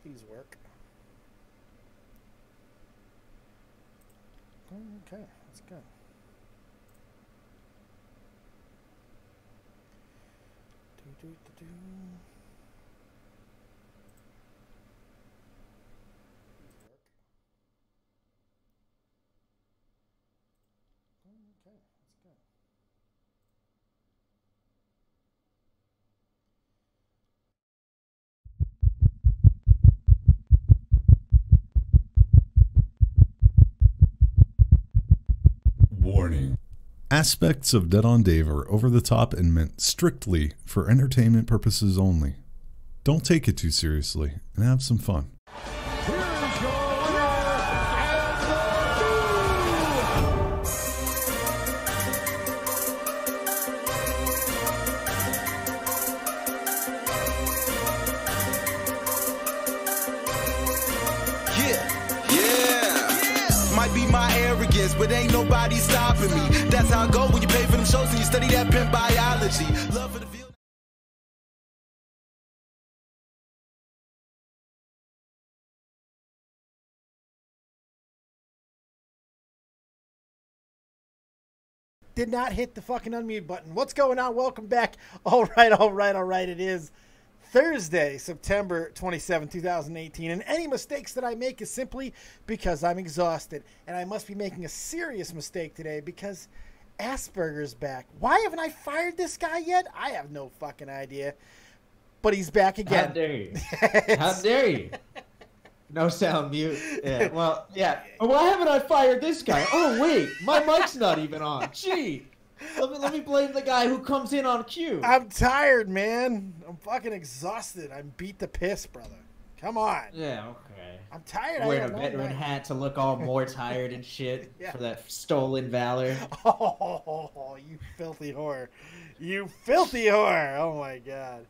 these work. Okay, that's good. Do, do, do, do. Okay, that's good. Warning. Aspects of Dead on Dave are over the top and meant strictly for entertainment purposes only. Don't take it too seriously and have some fun. But ain't nobody stopping me. That's how I go when you pay for them shows and you study that pimp biology. Love for the field. Did not hit the fucking unmute button. What's going on? Welcome back. All right. It is Thursday, September 27, 2018, and any mistakes that I make is simply because I'm exhausted, and I must be making a serious mistake today because Assburger's back. Why haven't I fired this guy yet? I have no fucking idea, but he's back again. How dare you? How dare you? No sound mute. Yeah, well, yeah. Why haven't I fired this guy? Oh, wait, my mic's not even on. Gee. Let me blame the guy who comes in on cue. I'm tired, man. I'm fucking exhausted. I'm beat the piss, brother. Come on. Yeah, okay. I'm tired. Wearing a veteran hat to look all more tired and shit for that stolen valor. Oh, you filthy whore. You filthy whore. Oh, my God.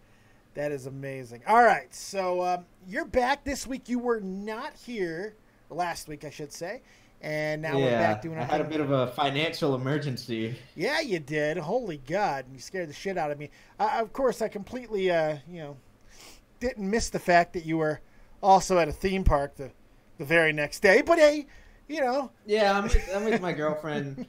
That is amazing. All right, so you're back this week. You were not here last week, I should say. And now we're back doing. I had a bit of a financial emergency. Yeah, you did. Holy God, you scared the shit out of me. Of course, I completely, didn't miss the fact that you were also at a theme park the very next day. But hey, Yeah, I'm with my girlfriend,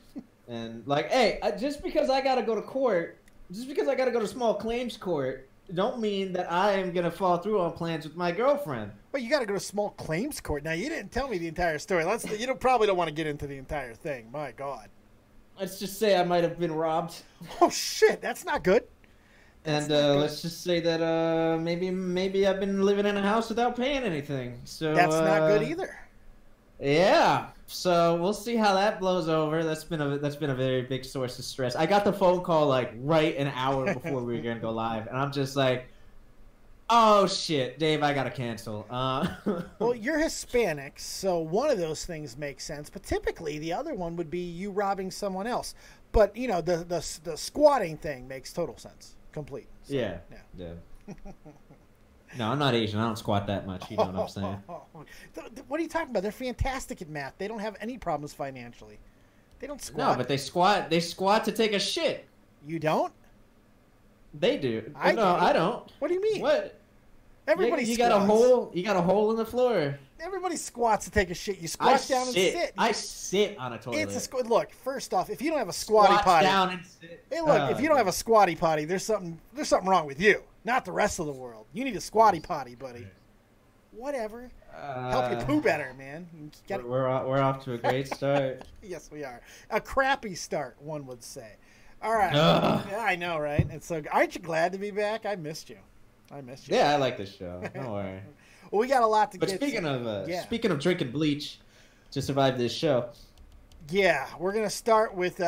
and like, hey, just because I gotta go to court, just because I gotta go to small claims court, don't mean that I am gonna fall through on plans with my girlfriend. Well, you got to go to small claims court. Now, you didn't tell me the entire story. You probably don't want to get into the entire thing. My God. Let's just say I might have been robbed. Oh shit, that's not good. And let's just say that maybe I've been living in a house without paying anything. So that's not good either. Yeah. So we'll see how that blows over. That's been a very big source of stress. I got the phone call like right an hour before we were gonna go live, and I'm just like, oh shit, Dave, I gotta cancel. Well, you're Hispanic, so one of those things makes sense. But typically, the other one would be you robbing someone else. But the squatting thing makes total sense, complete. So, yeah. No, I'm not Asian. I don't squat that much. You know what I'm saying? What are you talking about? They're fantastic at math. They don't have any problems financially. They don't squat. No, but they squat. They squat to take a shit. You don't? They do. I don't. What do you mean? What? Everybody you squats. got a hole. You got a hole in the floor. Everybody squats to take a shit. You squat down and sit. I sit on a toilet. Look, first off, if you don't have a squatty potty, down and sit. Hey, look, if you don't have a squatty potty, there's something wrong with you, not the rest of the world. You need a squatty potty, buddy. Whatever. Help you poo better, man. We're off to a great start. Yes, we are. A crappy start, one would say. All right. Yeah, I know, right? And so, aren't you glad to be back? I missed you. Yeah, I like this show. Don't worry. Well, we got a lot to get to. But speaking of drinking bleach to survive this show. Yeah, we're going to start with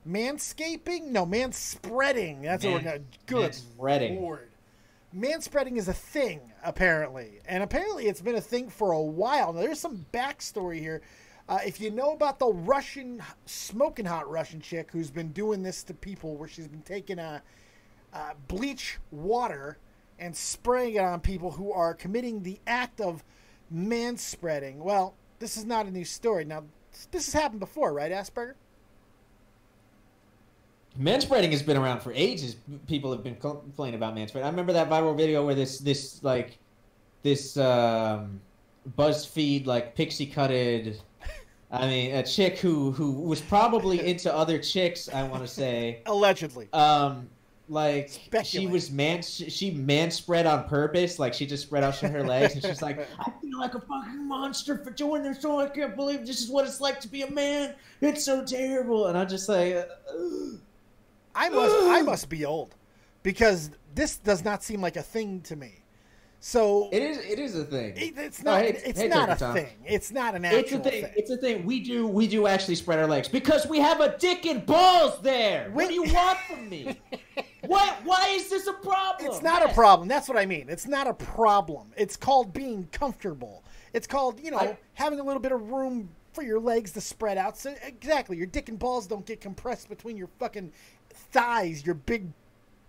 manscaping? No, manspreading. That's what we're going to. Good Manspreading. Lord. Manspreading is a thing, apparently. And apparently it's been a thing for a while. Now, there's some backstory here. If you know about the smoking hot Russian chick who's been doing this to people where she's been taking bleach water and spraying it on people who are committing the act of manspreading. Well, this is not a new story. Now, this has happened before, right, Assburger? Manspreading has been around for ages. People have been complaining about manspreading. I remember that viral video where this BuzzFeed like pixie cutted. I mean, a chick who was probably into other chicks. I want to say allegedly. Like Speculate. she manspread on purpose. Like she just spread out her legs, and she's like, I feel like a fucking monster for doing this. Oh, I can't believe this is what it's like to be a man. It's so terrible. And I'm just like, I must be old, because this does not seem like a thing to me. So it is a thing. It's not. It's not a thing. It's not an actual thing. It's a thing. We do actually spread our legs because we have a dick and balls there. What do you want from me? What? Why is this a problem? It's not a problem. That's what I mean. It's not a problem. It's called being comfortable. It's called, having a little bit of room for your legs to spread out. So exactly, your dick and balls don't get compressed between your fucking thighs. Your big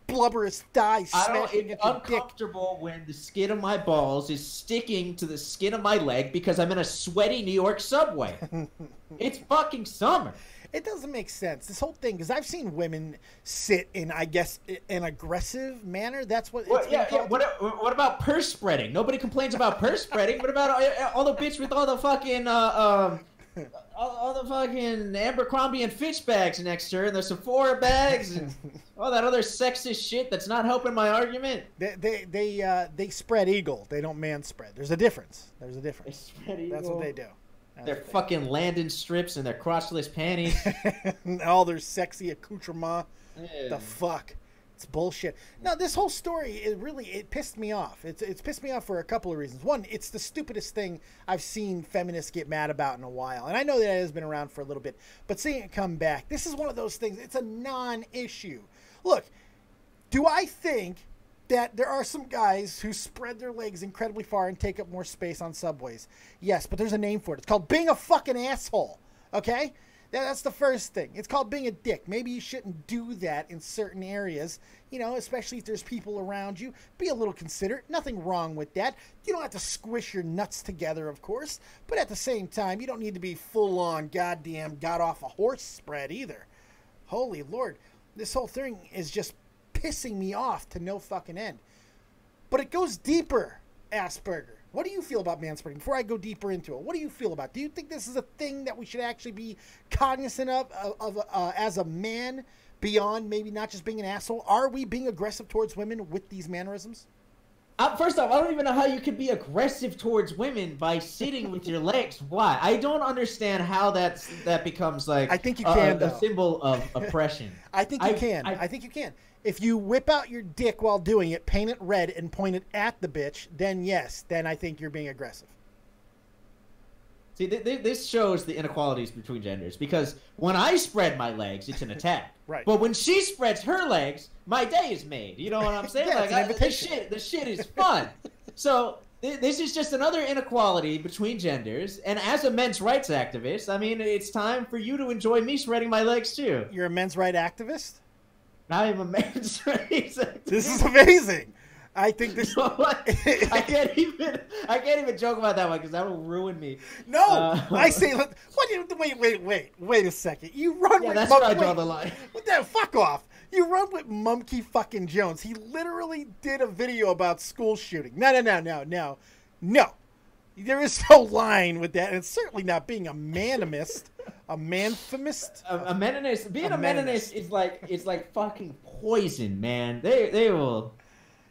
blubberous thighs smashing It's at your uncomfortable when the skin of my balls is sticking to the skin of my leg because I'm in a sweaty New York subway. It's fucking summer. It doesn't make sense, this whole thing, because I've seen women sit in, I guess, an aggressive manner. That's what it's called. What about purse spreading? Nobody complains about purse spreading. What about all the bitch with all the fucking all the fucking Abercrombie and Fitch bags next to her, and the Sephora bags, and all that other sexist shit that's not helping my argument? They spread eagle. They don't man spread. There's a difference. They spread eagle. That's what they do. Their fucking landing strips and their crotchless panties. All their sexy accoutrement. Yeah. The fuck? It's bullshit. No, this whole story, it pissed me off. It's pissed me off for a couple of reasons. One, it's the stupidest thing I've seen feminists get mad about in a while. And I know that it has been around for a little bit. But seeing it come back, this is one of those things. It's a non-issue. Look, do I think that there are some guys who spread their legs incredibly far and take up more space on subways? Yes, but there's a name for it. It's called being a fucking asshole. Okay? That's the first thing. It's called being a dick. Maybe you shouldn't do that in certain areas, especially if there's people around you. Be a little considerate. Nothing wrong with that. You don't have to squish your nuts together, of course. But at the same time, you don't need to be full-on goddamn got off a horse spread either. Holy Lord. This whole thing is just pissing me off to no fucking end. But it goes deeper, Assburger. What do you feel about manspreading? Before I go deeper into it, what do you feel about it? Do you think this is a thing that we should actually be cognizant of as a man, beyond maybe not just being an asshole? Are we being aggressive towards women with these mannerisms? First off, I don't even know how you could be aggressive towards women by sitting with your legs. Why? I don't understand how that becomes like I think you can, a symbol of oppression. I think you can. I think you can. If you whip out your dick while doing it, paint it red, and point it at the bitch, then yes, then I think you're being aggressive. See, this shows the inequalities between genders, because when I spread my legs, it's an attack. Right. But when she spreads her legs, my day is made. You know what I'm saying? Yeah, it's an invitation. The shit is fun. So this is just another inequality between genders. And as a men's rights activist, I mean, it's time for you to enjoy me spreading my legs too. You're a men's rights activist? I am a men's rights activist. This is amazing. I think this. I can't even joke about that one because that will ruin me. No, I say. Wait a second. You run. Yeah, with that's where I draw the line. Fuck off. You run with Mumkey fucking Jones. He literally did a video about school shooting. No. There is no line with that, and it's certainly not being a manimist. A manfemist? A meninist. Being a meninist is like fucking poison, man. They will.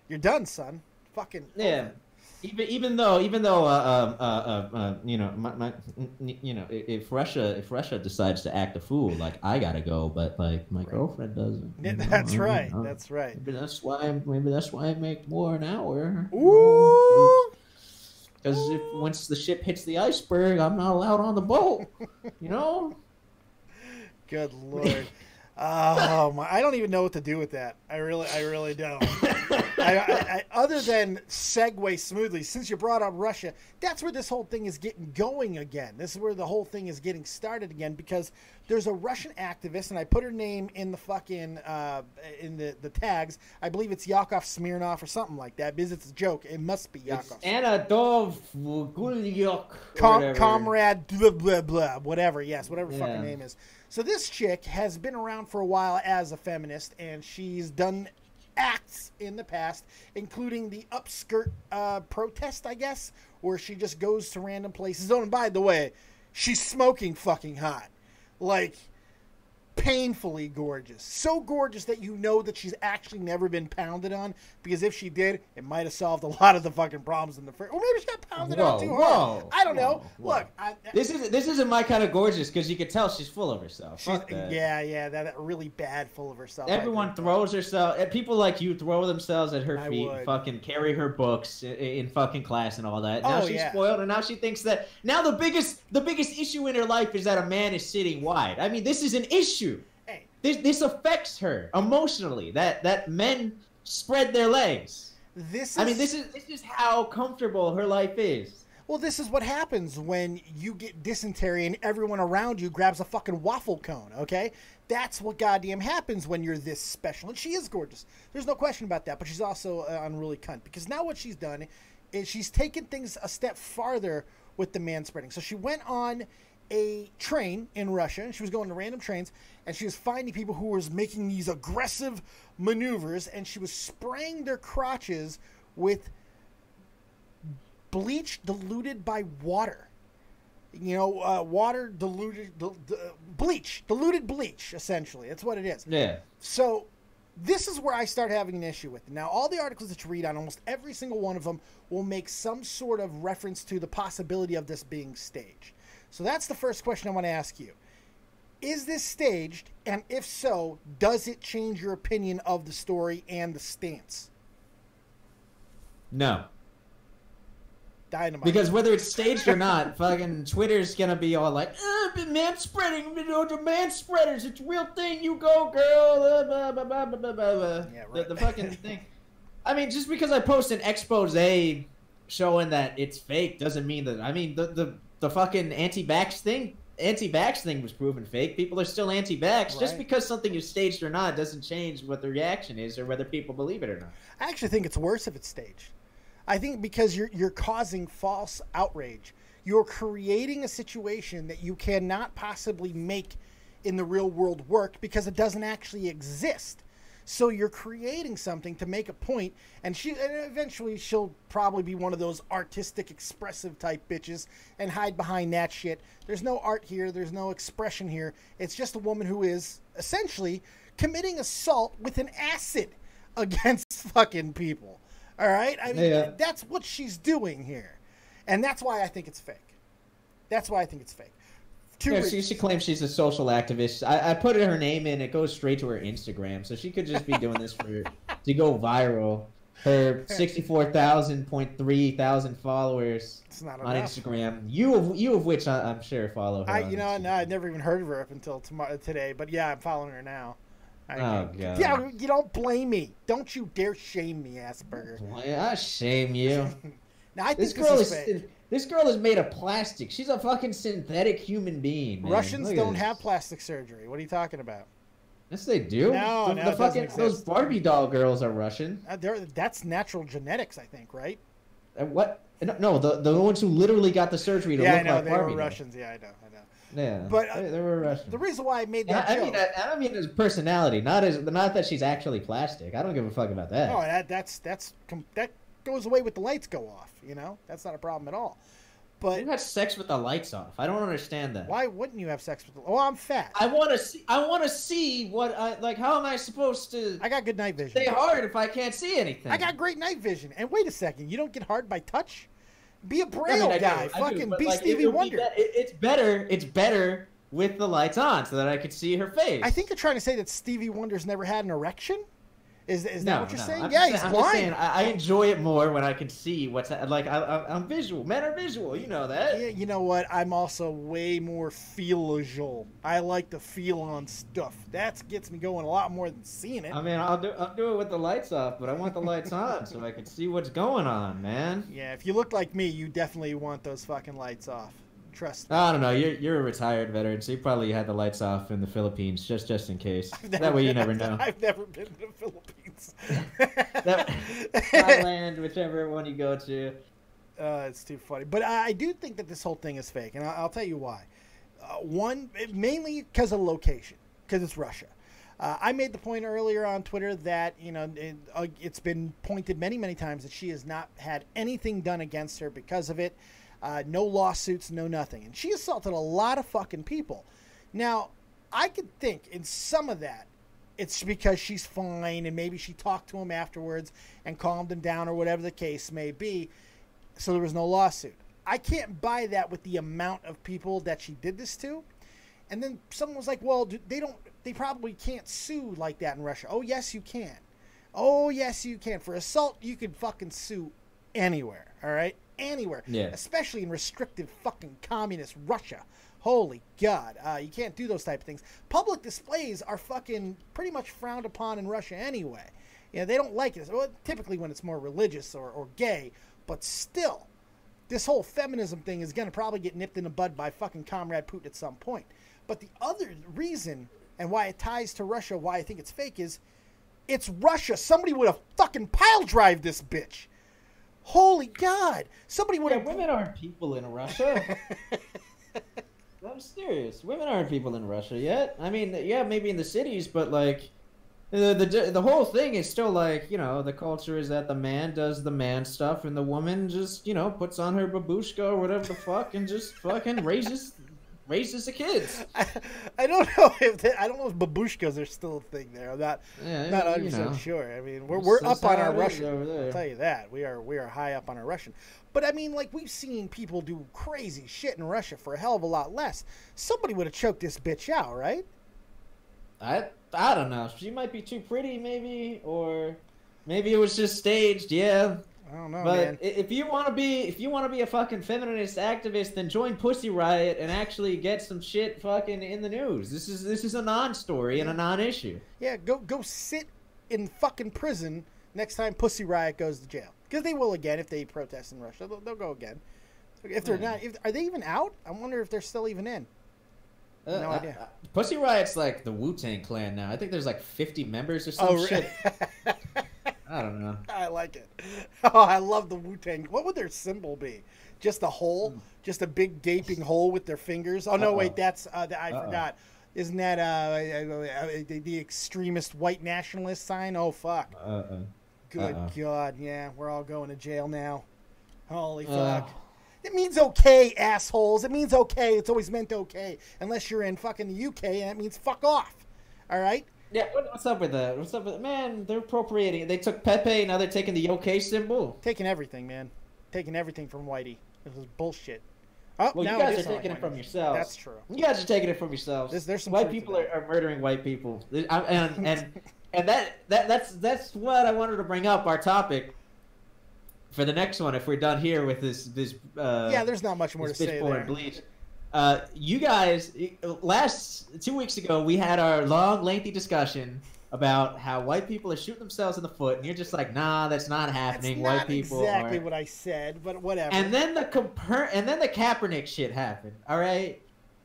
You're done, son. Fucking yeah. Even though if Russia decides to act a fool, like I gotta go, but like my girlfriend doesn't. Yeah, that's right. That's right. Maybe that's why I make more an hour. Ooh. Because once the ship hits the iceberg, I'm not allowed on the boat. You know. Good Lord. Oh my! I don't even know what to do with that. I really don't. I other than segue smoothly, since you brought up Russia, that's where this whole thing is getting going again. This is where the whole thing is getting started again, because there's a Russian activist, and I put her name in the fucking in the tags. I believe it's Yakov Smirnov or something like that, because it's a joke. It must be Yakov. Anadov Gulyuk. Comrade blah blah blah, whatever. Yes, whatever fucking name is. So this chick has been around for a while as a feminist, and she's done acts in the past, including the upskirt protest, I guess, where she just goes to random places. Oh, and by the way, she's smoking fucking hot. Like, painfully gorgeous. So gorgeous that you know that she's actually never been pounded on, because if she did, it might have solved a lot of the fucking problems in the first. Or maybe she got pounded on too hard. I don't know. Look, this isn't my kind of gorgeous, because you could tell she's full of herself. Yeah, that really bad full of herself. Everyone throws herself. People like you throw themselves at her feet, fucking carry her books in fucking class and all that. Now she's spoiled, and now she thinks that now the biggest issue in her life is that a man is sitting wide. I mean, this is an issue. Hey. This affects her emotionally. That men spread their legs. This is how comfortable her life is. Well, this is what happens when you get dysentery and everyone around you grabs a fucking waffle cone, okay? That's what goddamn happens when you're this special. And she is gorgeous. There's no question about that, but she's also unruly cunt. Because now what she's done is she's taken things a step farther with the manspreading. So she went on a train in Russia, and she was going to random trains, and she was finding people who was making these aggressive maneuvers, and she was spraying their crotches with bleach diluted by water. You know, water diluted, diluted bleach, essentially. That's what it is. Yeah. So this is where I start having an issue with it. Now, all the articles that you read on, almost every single one of them will make some sort of reference to the possibility of this being staged. So that's the first question I want to ask you. Is this staged? And if so, does it change your opinion of the story and the stance? No. Dynamite. Because whether it's staged or not, fucking Twitter's gonna be all like, manspreading, the manspreaders, it's a real thing, you go, girl. Blah, blah, blah, blah, blah, blah. Yeah, right. The fucking thing. I mean, just because I post an expose showing that it's fake doesn't mean that. I mean, the fucking anti-vax thing was proven fake. People are still anti-vax. Right. Just because something is staged or not doesn't change what the reaction is or whether people believe it or not. I actually think it's worse if it's staged. I think because you're causing false outrage. You're creating a situation that you cannot possibly make in the real world work because it doesn't actually exist. So you're creating something to make a point, and eventually she'll probably be one of those artistic, expressive type bitches and hide behind that shit. There's no art here. There's no expression here. It's just a woman who is essentially committing assault with an acid against fucking people. All right? I mean, That's what she's doing here. And that's why I think it's fake. That's why I think it's fake. She claims she's a social activist. I put her name in. It goes straight to her Instagram. So she could just be doing this to go viral. Her 64,000.3 thousand followers on Instagram. You of which I'm sure follow her. I'd never even heard of her up until today. But yeah, I'm following her now. God. Yeah, you don't blame me. Don't you dare shame me, Assburger. I shame you. Now, I think this girl is made of plastic. She's a fucking synthetic human being, man. Russians don't have plastic surgery. What are you talking about? Yes, they do. No, those Barbie doll girls are Russian. That's natural genetics, I think, right? What? No, the ones who literally got the surgery to look like Barbie. Yeah, they were Russians. Yeah, I know. Yeah, but they were Russian. The reason why I made that joke... I don't mean as personality, not that she's actually plastic. I don't give a fuck about that. No, that goes away with the lights go off. You know, that's not a problem at all. But you have sex with the lights off. I don't understand that. Why wouldn't you have sex with the? Oh, I'm fat. I want to see what how am I supposed to? I got good night vision. Stay hard if I can't see anything. I got great night vision. And wait a second, you don't get hard by touch? Be a Braille guy. Fucking be Stevie Wonder. It's better with the lights on so that I could see her face. I think you're trying to say that Stevie Wonder's never had an erection. Is that what you're saying? He's blind. Just saying, I enjoy it more when I can see what's like. I'm visual. Men are visual. You know that. Yeah, you know what? I'm also way more feel-visual. I like to feel on stuff. That gets me going a lot more than seeing it. I mean, I'll do it with the lights off, but I want the lights on so I can see what's going on, man. Yeah, if you look like me, you definitely want those fucking lights off. Trust me. I don't know. You're a retired veteran, so you probably had the lights off in the Philippines just in case. That way you never know. I've never been to the Philippines. Thailand, whichever one you go to. It's too funny. But I do think that this whole thing is fake, and I'll tell you why. One, mainly because of location, because it's Russia. I made the point earlier on Twitter that, you know, it's been pointed many, many times that she has not had anything done against her because of it. No lawsuits, no nothing. And she assaulted a lot of fucking people. Now, I could think in some of that, it's because she's fine and maybe she talked to him afterwards and calmed him down or whatever the case may be. So there was no lawsuit. I can't buy that with the amount of people that she did this to. And then someone was like, well, they probably can't sue like that in Russia. Oh, yes, you can. Oh, yes, you can. For assault, you can fucking sue anywhere, all right? Anywhere. Yeah. Especially in restrictive fucking communist Russia. Holy God. You can't do those type of things. Public displays are fucking pretty much frowned upon in Russia anyway. You know, they don't like it. Well, typically when it's more religious or gay, but still, this whole feminism thing is going to probably get nipped in the bud by fucking Comrade Putin at some point. But the other reason, and why it ties to Russia, why I think it's fake, is it's Russia. Somebody would have fucking pile drive this bitch. Holy God. Somebody would have... women aren't people in Russia. I'm serious. Women aren't people in Russia yet. I mean, yeah, maybe in the cities, but like... The whole thing is still like, you know, the culture is that the man does the man stuff and the woman just, you know, puts on her babushka or whatever the fuck and just fucking raises the kids. I don't know if babushkas are still a thing there. I'm not 100% sure. I mean, we're up on our Russian. I'll tell you that. We are high up on our Russian. But I mean, like, we've seen people do crazy shit in Russia for a hell of a lot less. Somebody would have choked this bitch out, right? I don't know. She might be too pretty, maybe, or maybe it was just staged. Yeah, I don't know, but man. if you want to be a fucking feminist activist, then join Pussy Riot and actually get some shit fucking in the news. This is a non-story and a non-issue. Yeah, go sit in fucking prison next time Pussy Riot goes to jail, because they will again if they protest in Russia. They'll go again. If they're not, are they even out? I wonder if they're still even in. No idea. Pussy Riot's like the Wu-Tang Clan now. I think there's like 50 members or some shit. I don't know. I like it. Oh, I love the Wu-Tang. What would their symbol be? Just a hole? Just a big gaping hole with their fingers? Oh, no, wait, that's... I forgot. Isn't that the extremist white nationalist sign? Oh, fuck. Good God, yeah. We're all going to jail now. Holy fuck. It means okay, assholes. It means okay. It's always meant okay. Unless you're in fucking the UK, and that means fuck off. All right? Yeah, what's up with that? What's up with man? They're appropriating it. They took Pepe, now they're taking the OK symbol. Taking everything, man. Taking everything from Whitey. This was bullshit. Oh, well, you guys are taking it from yourselves. That's true. You guys are taking it from yourselves. There's some white people are murdering white people, and that's what I wanted to bring up. Our topic for the next one, if we're done here with this yeah, there's not much more to say there. Bleach. You guys, 2 weeks ago, we had our long, lengthy discussion about how white people are shooting themselves in the foot, and you're just like, nah, that's not happening. That's white not people exactly are... what I said, but whatever. And then the Kaepernick shit happened. All right,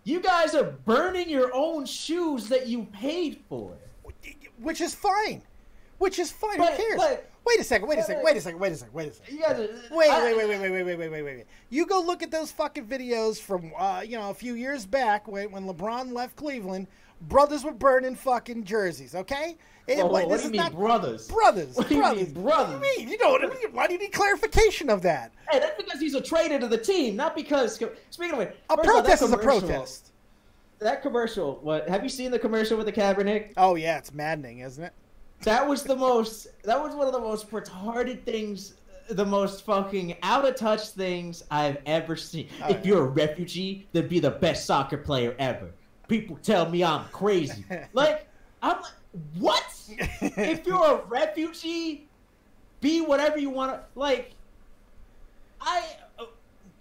you guys are burning your own shoes that you paid for, which is fine. Who cares? Wait a second. You guys are, wait. You go look at those fucking videos from a few years back when LeBron left Cleveland. Brothers were burning fucking jerseys, okay? What do you mean, brothers? Brothers. What do you mean, brothers? What do you mean? You know what I mean? Why do you need clarification of that? Hey, that's because he's a traitor to the team, not because... Speaking of which... A protest is a protest. That commercial, have you seen the commercial with the Kaepernick? Oh, yeah, it's maddening, isn't it? That was one of the most retarded things, the most fucking out of touch things I've ever seen. If you're a refugee, then be the best soccer player ever. People tell me I'm crazy. Like, I'm like, what? If you're a refugee, be whatever you want to, like,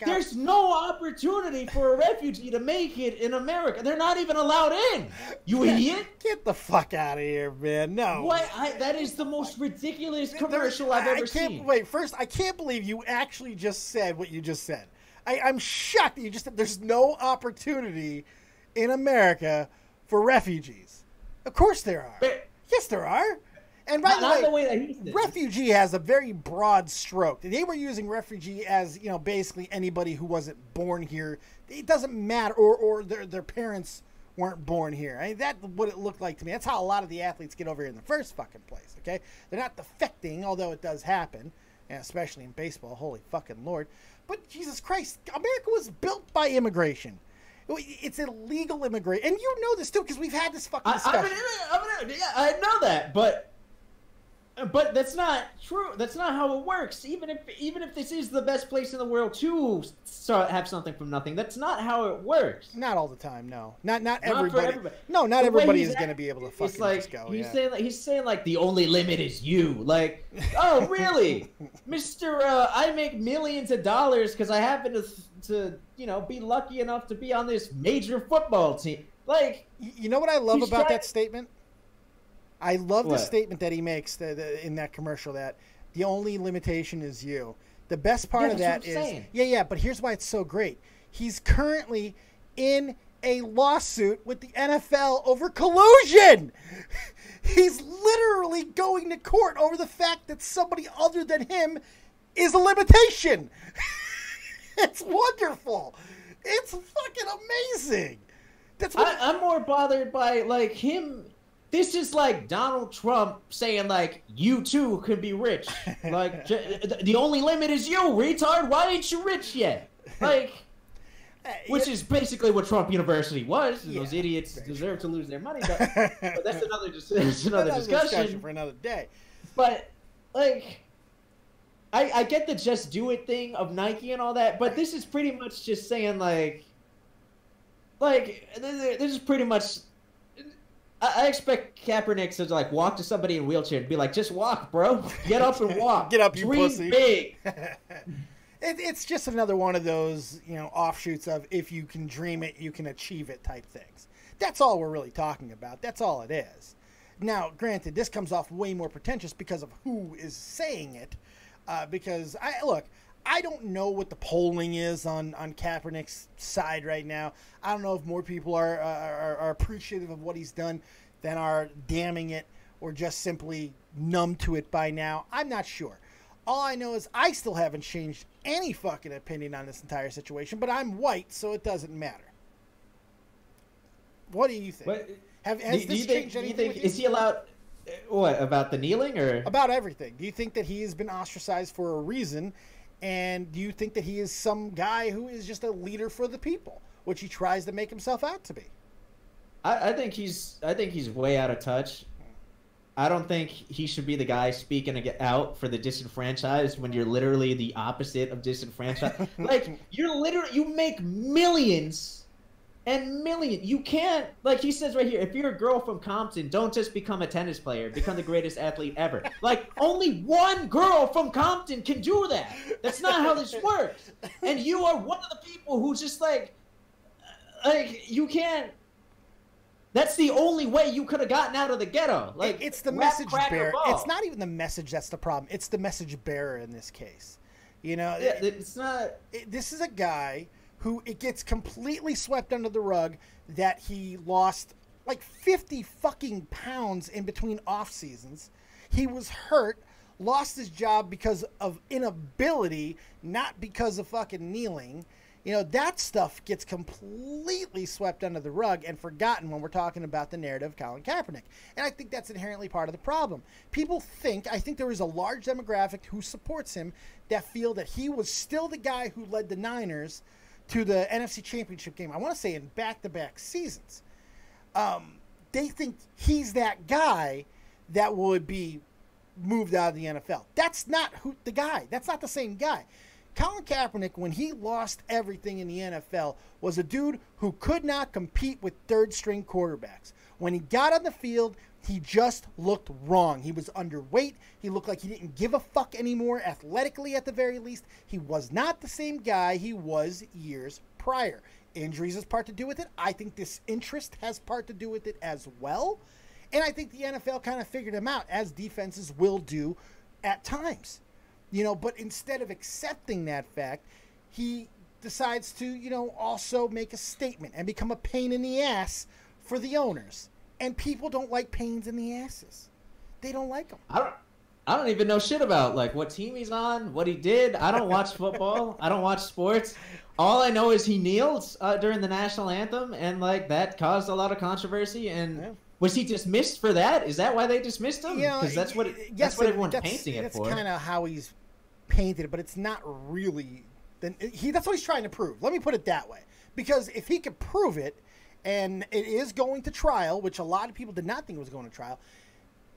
there's no opportunity for a refugee to make it in America. They're not even allowed in. You idiot! Get the fuck out of here, man. No. What? That is the most ridiculous commercial I've ever seen. Wait, first, I can't believe you actually just said what you just said. I'm shocked that you just said there's no opportunity in America for refugees. Of course there are. Yes, there are. And by the way that he said. Refugee has a very broad stroke. They were using refugee as, basically anybody who wasn't born here. It doesn't matter, or their parents weren't born here. I mean, that's what it looked like to me. That's how a lot of the athletes get over here in the first fucking place, okay? They're not defecting, although it does happen, and especially in baseball. Holy fucking Lord. But Jesus Christ, America was built by immigration. It's illegal immigration. And you know this, too, because we've had this fucking discussion. I know that, but that's not true. That's not how it works. Even if this is the best place in the world to have something from nothing, that's not how it works. Not all the time, no. Not everybody. No, not everybody is going to be able to fucking just go. He's saying like the only limit is you. Like, oh really, Mister? I make millions of dollars because I happen to be lucky enough to be on this major football team. Like, you know what I love about that statement? I love the statement that he makes in that commercial, that the only limitation is you. The best part of that is, but here's why it's so great. He's currently in a lawsuit with the NFL over collusion. He's literally going to court over the fact that somebody other than him is a limitation. It's wonderful. It's fucking amazing. That's what I'm more bothered by, like, him. This is like Donald Trump saying, like, you too can be rich. Like, the only limit is you, retard. Why ain't you rich yet? Like, which is basically what Trump University was. And those idiots deserve to lose their money. But that's another discussion for another day. But, like, I get the just do it thing of Nike and all that, but this is pretty much just saying, like this is pretty much. I expect Kaepernick to like walk to somebody in a wheelchair and be like, "Just walk, bro. Get up and walk. Get up, you Dream pussy." Big. It's just another one of those, offshoots of if you can dream it, you can achieve it type things. That's all we're really talking about. That's all it is. Now, granted, this comes off way more pretentious because of who is saying it. Because I don't know what the polling is on Kaepernick's side right now. I don't know if more people are appreciative of what he's done than are damning it or just simply numb to it by now. I'm not sure. All I know is I still haven't changed any fucking opinion on this entire situation, but I'm white, so it doesn't matter. What do you think? Has this changed anything? Is he allowed? What, about the kneeling or about everything? Do you think that he has been ostracized for a reason? And do you think that he is some guy who is just a leader for the people, which he tries to make himself out to be? I think he's way out of touch. I don't think he should be the guy speaking out for the disenfranchised when you're literally the opposite of disenfranchised. Like, you make millions and millions. You can't, like he says right here, if you're a girl from Compton, don't just become a tennis player. Become the greatest athlete ever. Like, only one girl from Compton can do that. That's not how this works. And you are one of the people who just, like you can't. That's the only way you could have gotten out of the ghetto. Like, it's the message bearer. It's not even the message that's the problem. It's the message bearer in this case. It's not. This is a guy who it gets completely swept under the rug that he lost like 50 fucking pounds in between off seasons. He was hurt, lost his job because of inability, not because of fucking kneeling. That stuff gets completely swept under the rug and forgotten when we're talking about the narrative of Colin Kaepernick. And I think that's inherently part of the problem. I think there is a large demographic who supports him that feel that he was still the guy who led the Niners to the NFC Championship game, I want to say in back-to-back seasons. They think he's that guy that would be moved out of the NFL. That's not the guy. That's not the same guy. Colin Kaepernick, when he lost everything in the NFL, was a dude who could not compete with third-string quarterbacks. When he got on the field, he just looked wrong. He was underweight. He looked like he didn't give a fuck anymore, athletically at the very least. He was not the same guy he was years prior. Injuries has part to do with it. I think disinterest has part to do with it as well. And I think the NFL kind of figured him out, as defenses will do at times. But instead of accepting that fact, he decides to, also make a statement and become a pain in the ass for the owners. And people don't like pains in the asses. They don't like them. I I don't even know shit about like what team he's on, what he did. I don't watch football. I don't watch sports. All I know is he kneeled during the national anthem, and like that caused a lot of controversy. And was he dismissed for that? Is that why they dismissed him? Because that's what everyone's painting it for. That's kind of how he's painted it, but it's not really. That's what he's trying to prove. Let me put it that way. Because if he could prove it, and it is going to trial, which a lot of people did not think it was going to trial,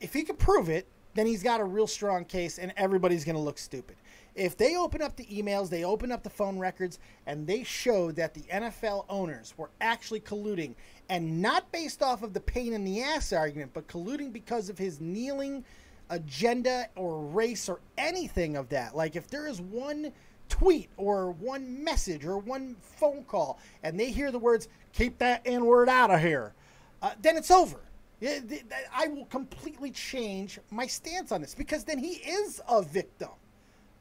if he could prove it, then he's got a real strong case, and everybody's going to look stupid. If they open up the emails, they open up the phone records, and they show that the NFL owners were actually colluding, and not based off of the pain in the ass argument, but colluding because of his kneeling agenda or race or anything of that. Like if there is one tweet or one message or one phone call and they hear the words, keep that N-word out of here, then it's over. I will completely change my stance on this, because then he is a victim.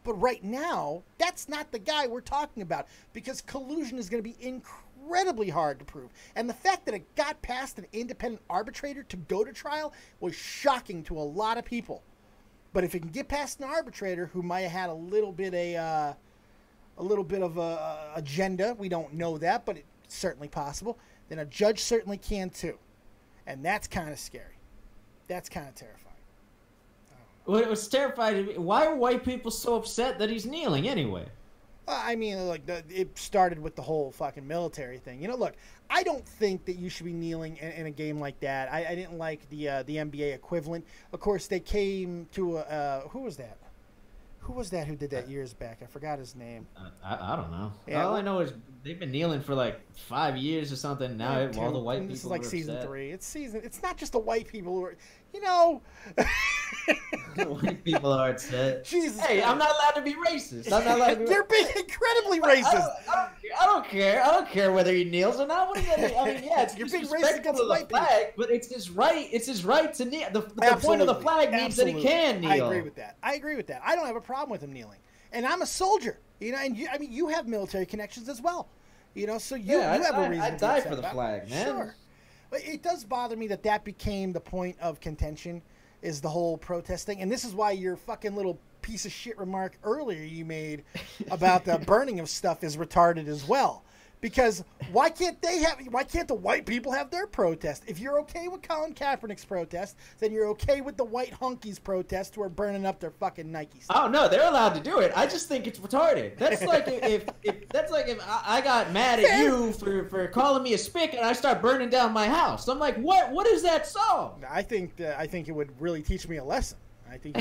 But right now, that's not the guy we're talking about, because collusion is going to be incredibly hard to prove. And the fact that it got past an independent arbitrator to go to trial was shocking to a lot of people. But if it can get past an arbitrator who might have had a little bit of a agenda, we don't know that, but it's certainly possible, then a judge certainly can too. And that's kind of scary. That's kind of terrifying. Well, it was terrifying. Why are white people so upset that he's kneeling anyway? I mean, like, it started with the whole fucking military thing. You know, look, I don't think that you should be kneeling in a game like that. I didn't like the NBA equivalent. Of course, they came to who was that? Who was that who did that years back? I forgot his name. I don't know. Yeah, all I know is they've been kneeling for like 5 years or something. Now all the white people. This is like season upset. 3. It's not just the white people who are, you know. White people are upset. Jesus. Hey, Christ. I'm not allowed to be racist. I'm not allowed to be. You're being incredibly racist. I don't care. I don't care whether he kneels or not. What is that? I mean, yeah, it's you're being racist against the white flag, people. but it's his right. It's his right to kneel. The point of the flag means that he can kneel. I agree with that. I don't have a problem with him kneeling. And I'm a soldier, you know. And you have military connections as well, you know. So you have a reason. I to die for the flag, man. Sure, but it does bother me that became the point of contention, is the whole protest thing. And this is why your fucking little piece of shit remark earlier you made about the burning of stuff is retarded as well. Because why can't the white people have their protest? If you're okay with Colin Kaepernick's protest, then you're okay with the white hunkies protest who are burning up their fucking Nike stuff. Oh no, they're allowed to do it. I just think it's retarded. That's like if I got mad at you for calling me a spick and I start burning down my house. I'm like, what is that song? I think it would really teach me a lesson. I think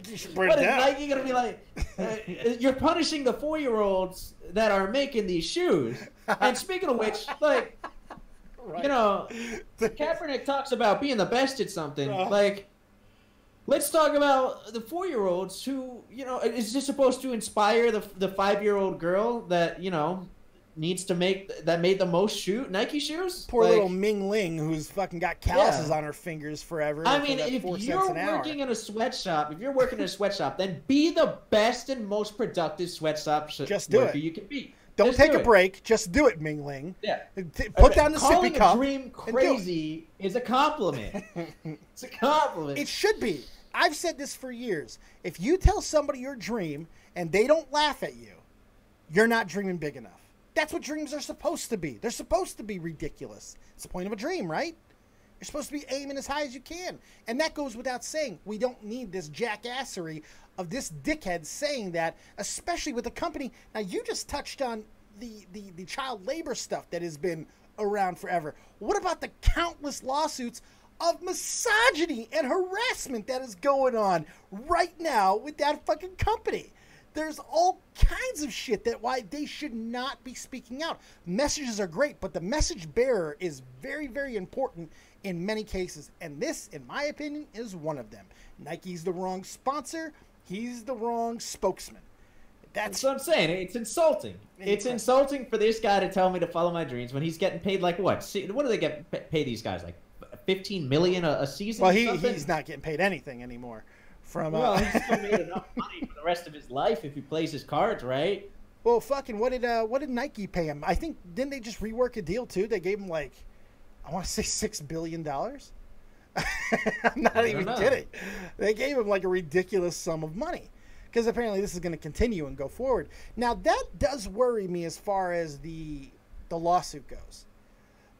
you should burn it down. What is Nike gonna be like? You're punishing the 4-year-olds that are making these shoes. And speaking of which, like, right. You know, Kaepernick talks about being the best at something. Like, let's talk about the 4-year-olds who, you know, is this supposed to inspire the 5-year-old girl that, you know, needs to made the most Nike shoes? Poor little Ming Ling, who's fucking got calluses on her fingers forever. I mean, if you're working in a sweatshop, then be the best and most productive sweatshop worker you can be. Don't take a break. Just do it, Ming Ling. Yeah. Put down the sippy cup. Calling a dream crazy is a compliment. It's a compliment. It should be. I've said this for years. If you tell somebody your dream and they don't laugh at you, you're not dreaming big enough. That's what dreams are supposed to be. They're supposed to be ridiculous. It's the point of a dream, right? You're supposed to be aiming as high as you can. And that goes without saying. We don't need this jackassery of this dickhead saying that, especially with a company. Now, you just touched on the child labor stuff that has been around forever. What about the countless lawsuits of misogyny and harassment that is going on right now with that fucking company? There's all kinds of shit that why they should not be speaking out. Messages are great, but the message bearer is very, very important in many cases. And this, in my opinion, is one of them. Nike's the wrong sponsor. He's the wrong spokesman. That's what I'm saying. It's insulting. It's insulting for this guy to tell me to follow my dreams when he's getting paid like what? What do they get pay these guys? Like $15 million a season? Well, he's not getting paid anything anymore. Well, he's still made enough money for the rest of his life if he plays his cards right. Well, fucking, what did Nike pay him? I think, didn't they just rework a deal too? They gave him like, I want to say $6 billion. I'm not even kidding. They gave him like a ridiculous sum of money because apparently this is going to continue and go forward. Now that does worry me as far as the lawsuit goes,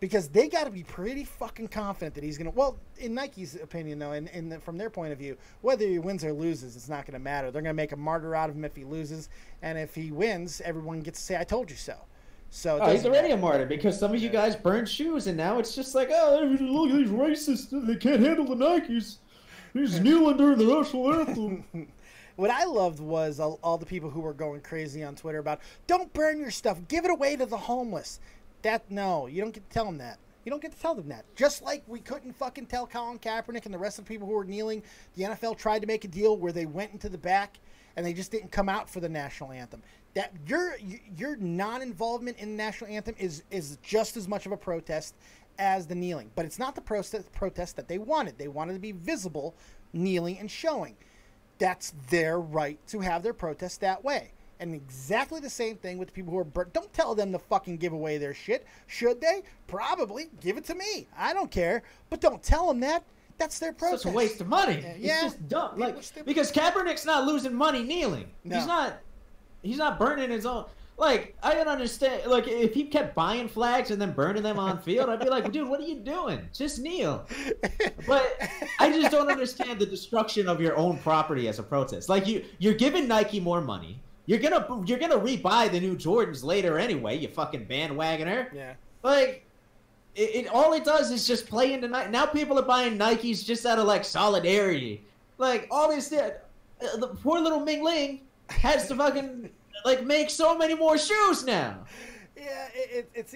because they got to be pretty fucking confident that he's going to. Well, in Nike's opinion, though, and from their point of view, whether he wins or loses, it's not going to matter. They're going to make a martyr out of him if he loses, and if he wins, everyone gets to say, "I told you so." So he's already a martyr because some of you guys burned shoes, and now it's just like, oh, look at these racists. They can't handle the Nikes. He's kneeling during the national anthem. What I loved was all the people who were going crazy on Twitter about, don't burn your stuff, give it away to the homeless. No, you don't get to tell them that. You don't get to tell them that. Just like we couldn't fucking tell Colin Kaepernick and the rest of the people who were kneeling, the NFL tried to make a deal where they went into the back and they just didn't come out for the national anthem. That your non-involvement in the national anthem is just as much of a protest as the kneeling. But it's not the protest that they wanted. They wanted to be visible, kneeling and showing. That's their right to have their protest that way. And exactly the same thing with the people who are burnt. Don't tell them to fucking give away their shit. Should they? Probably. Give it to me. I don't care. But don't tell them that. That's their protest. It's a waste of money. Yeah. It's just dumb. Like, because Kaepernick's not losing money kneeling. No. He's not burning his own. Like, I don't understand. Like, if he kept buying flags and then burning them on field, I'd be like, dude, what are you doing? Just kneel. But I just don't understand the destruction of your own property as a protest. Like, you're giving Nike more money. You're gonna rebuy the new Jordans later anyway, you fucking bandwagoner. Yeah. Like, all it does is just play into Nike. Now people are buying Nikes just out of, like, solidarity. Like, all this, the poor little Ming Ling has to fucking, like, make so many more shoes now. Yeah, it's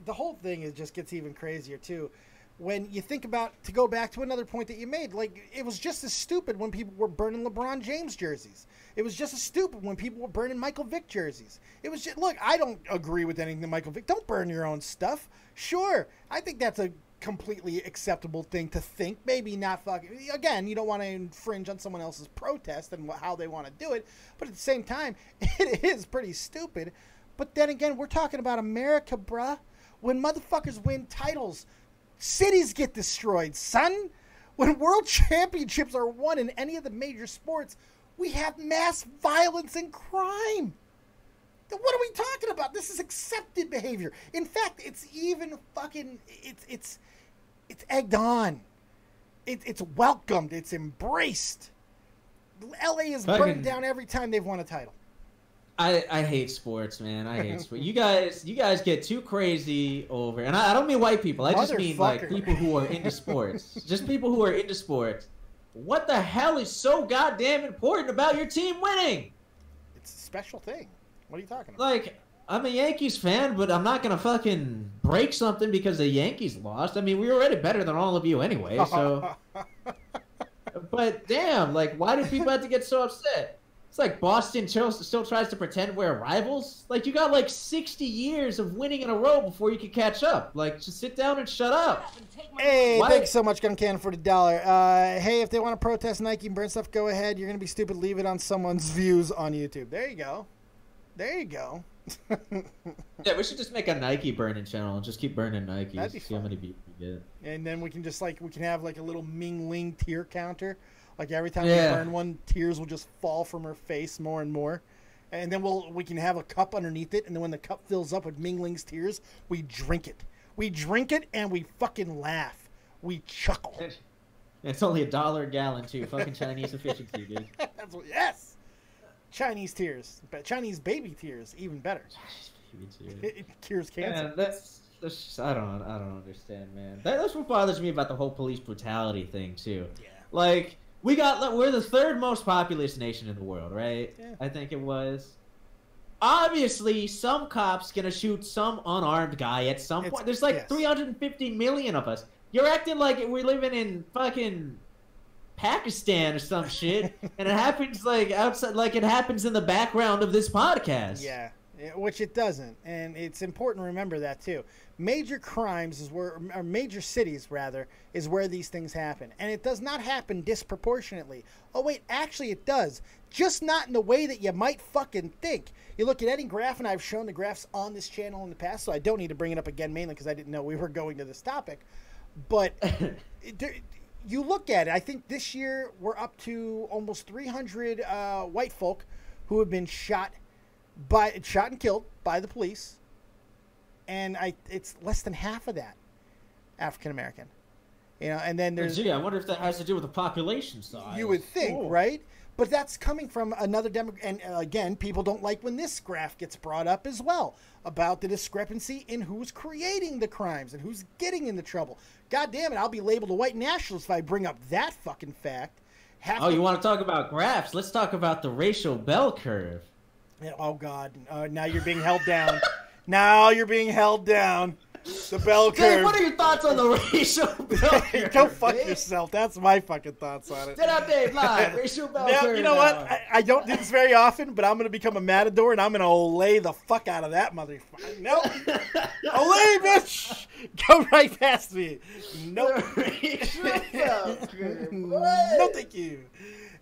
the whole thing just gets even crazier, too. When you think about, to go back to another point that you made, like, it was just as stupid when people were burning LeBron James jerseys. It was just as stupid when people were burning Michael Vick jerseys. It was just, look, I don't agree with anything that Michael Vick, don't burn your own stuff. Sure, I think that's a completely acceptable thing to think. Maybe not fucking, again, you don't want to infringe on someone else's protest and how they want to do it, but at the same time, it is pretty stupid. But then again, we're talking about America, bruh. When motherfuckers win titles, cities get destroyed, son. When world championships are won in any of the major sports, we have mass violence and crime. What are we talking about? This is accepted behavior. In fact, it's even fucking, it's egged on. It's welcomed. It's embraced. LA is burning down every time they've won a title. I hate sports, man. I hate sports. You guys get too crazy over, and I don't mean white people. I just mean like people who are into sports. Just people who are into sports. What the hell is so goddamn important about your team winning? It's a special thing. What are you talking about? Like, I'm a Yankees fan, but I'm not gonna fucking break something because the Yankees lost. I mean, we were already better than all of you anyway, so. But damn, like, why do people have to get so upset? It's like Boston still tries to pretend we're rivals. Like, you got like 60 years of winning in a row before you can catch up. Like, just sit down and shut up. Hey, thanks so much, GunCannon, for the $1. Hey, if they want to protest Nike and burn stuff, go ahead. You're going to be stupid. Leave it on someone's views on YouTube. There you go. There you go. Yeah, we should just make a Nike burning channel and just keep burning Nikes. That'd be see how many people we get. And then we can just, like, we can have, like, a little Ming Ling tear counter. Like, every time we burn one, tears will just fall from her face more and more. And then we can have a cup underneath it, and then when the cup fills up with Ming Ling's tears, we drink it. We drink it, and we fucking laugh. We chuckle. It's only $1 a gallon, too. Fucking Chinese efficiency, dude. That's what, yes! Chinese tears. Chinese baby tears, even better. It cures cancer. Man, that's just, I don't understand, man. That's what bothers me about the whole police brutality thing, too. Yeah. Like, we're the third most populous nation in the world, right? Yeah. I think it was. Obviously, some cop's gonna shoot some unarmed guy at some point. There's like 350 million of us. You're acting like we're living in fucking Pakistan or some shit, and it happens like outside, like it happens in the background of this podcast. Yeah, which it doesn't, and it's important to remember that too. Major crimes is where, or major cities rather, is where these things happen, and it does not happen disproportionately. Oh wait, actually it does, just not in the way that you might fucking think. You look at any graph, and I've shown the graphs on this channel in the past, so I don't need to bring it up again, mainly because I didn't know we were going to this topic. But you look at it, I think this year we're up to almost 300 white folk who have been shot and killed by the police, and it's less than half of that African American. You know, and then there's. Gee, I wonder if that has to do with the population size. You would think, right? But that's coming from another and again, people don't like when this graph gets brought up as well about the discrepancy in who's creating the crimes and who's getting into trouble. God damn it, I'll be labeled a white nationalist if I bring up that fucking fact. You want to talk about graphs? Let's talk about the racial bell curve. Oh, God. Now you're being held down. Now you're being held down. The bell curve. Dave, what are your thoughts on the racial bell curve? Go fuck yourself. That's my fucking thoughts on it. Dead on Dave live. Racial bell curve. You know what? I don't do this very often, but I'm going to become a matador and I'm going to olay the fuck out of that motherfucker. Nope. Olay, bitch. Go right past me. Nope. Racial bell curve. No, thank you.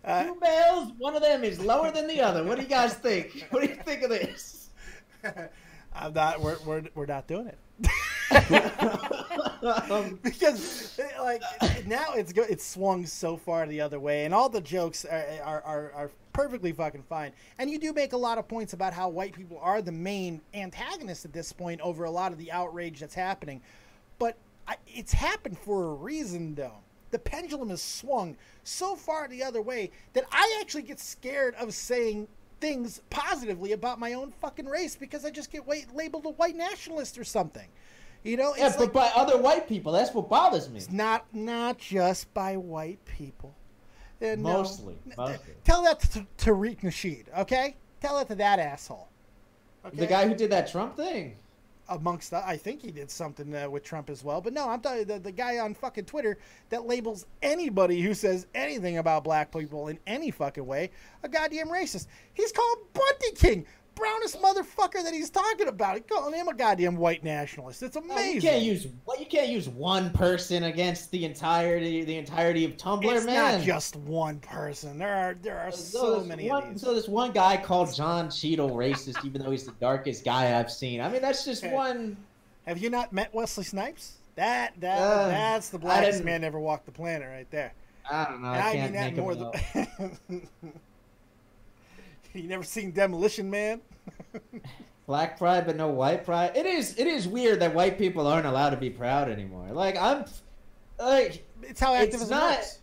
Two bells, one of them is lower than the other. What do you guys think? What do you think of this? I'm not. We're not doing it. Because like now it's swung so far the other way, and all the jokes are perfectly fucking fine. And you do make a lot of points about how white people are the main antagonists at this point over a lot of the outrage that's happening. But it's happened for a reason, though. The pendulum has swung so far the other way that I actually get scared of saying things positively about my own fucking race because I just get labeled a white nationalist or something. You know? Yeah, but by other white people, that's what bothers me. It's not just by white people. Mostly. Tell that to Tariq Nasheed, okay? Tell it to that asshole. Okay? The guy who did that Trump thing. Amongst I think he did something with Trump as well. But no, I'm talking the guy on fucking Twitter that labels anybody who says anything about black people in any fucking way a goddamn racist. He's called Bunty King. Brownest motherfucker that he's talking about. Calling him a goddamn white nationalist. It's amazing. You can't use one person against the entirety of Tumblr, it's man. It's not just one person. There are so many of these. So this one guy called John Cheadle racist, even though he's the darkest guy I've seen. I mean, that's just one. Have you not met Wesley Snipes? That's the blackest man ever walked the planet right there. I don't know. I can't think of it. You never seen Demolition Man? Black pride, but no white pride. It is weird that white people aren't allowed to be proud anymore. It's how activism works.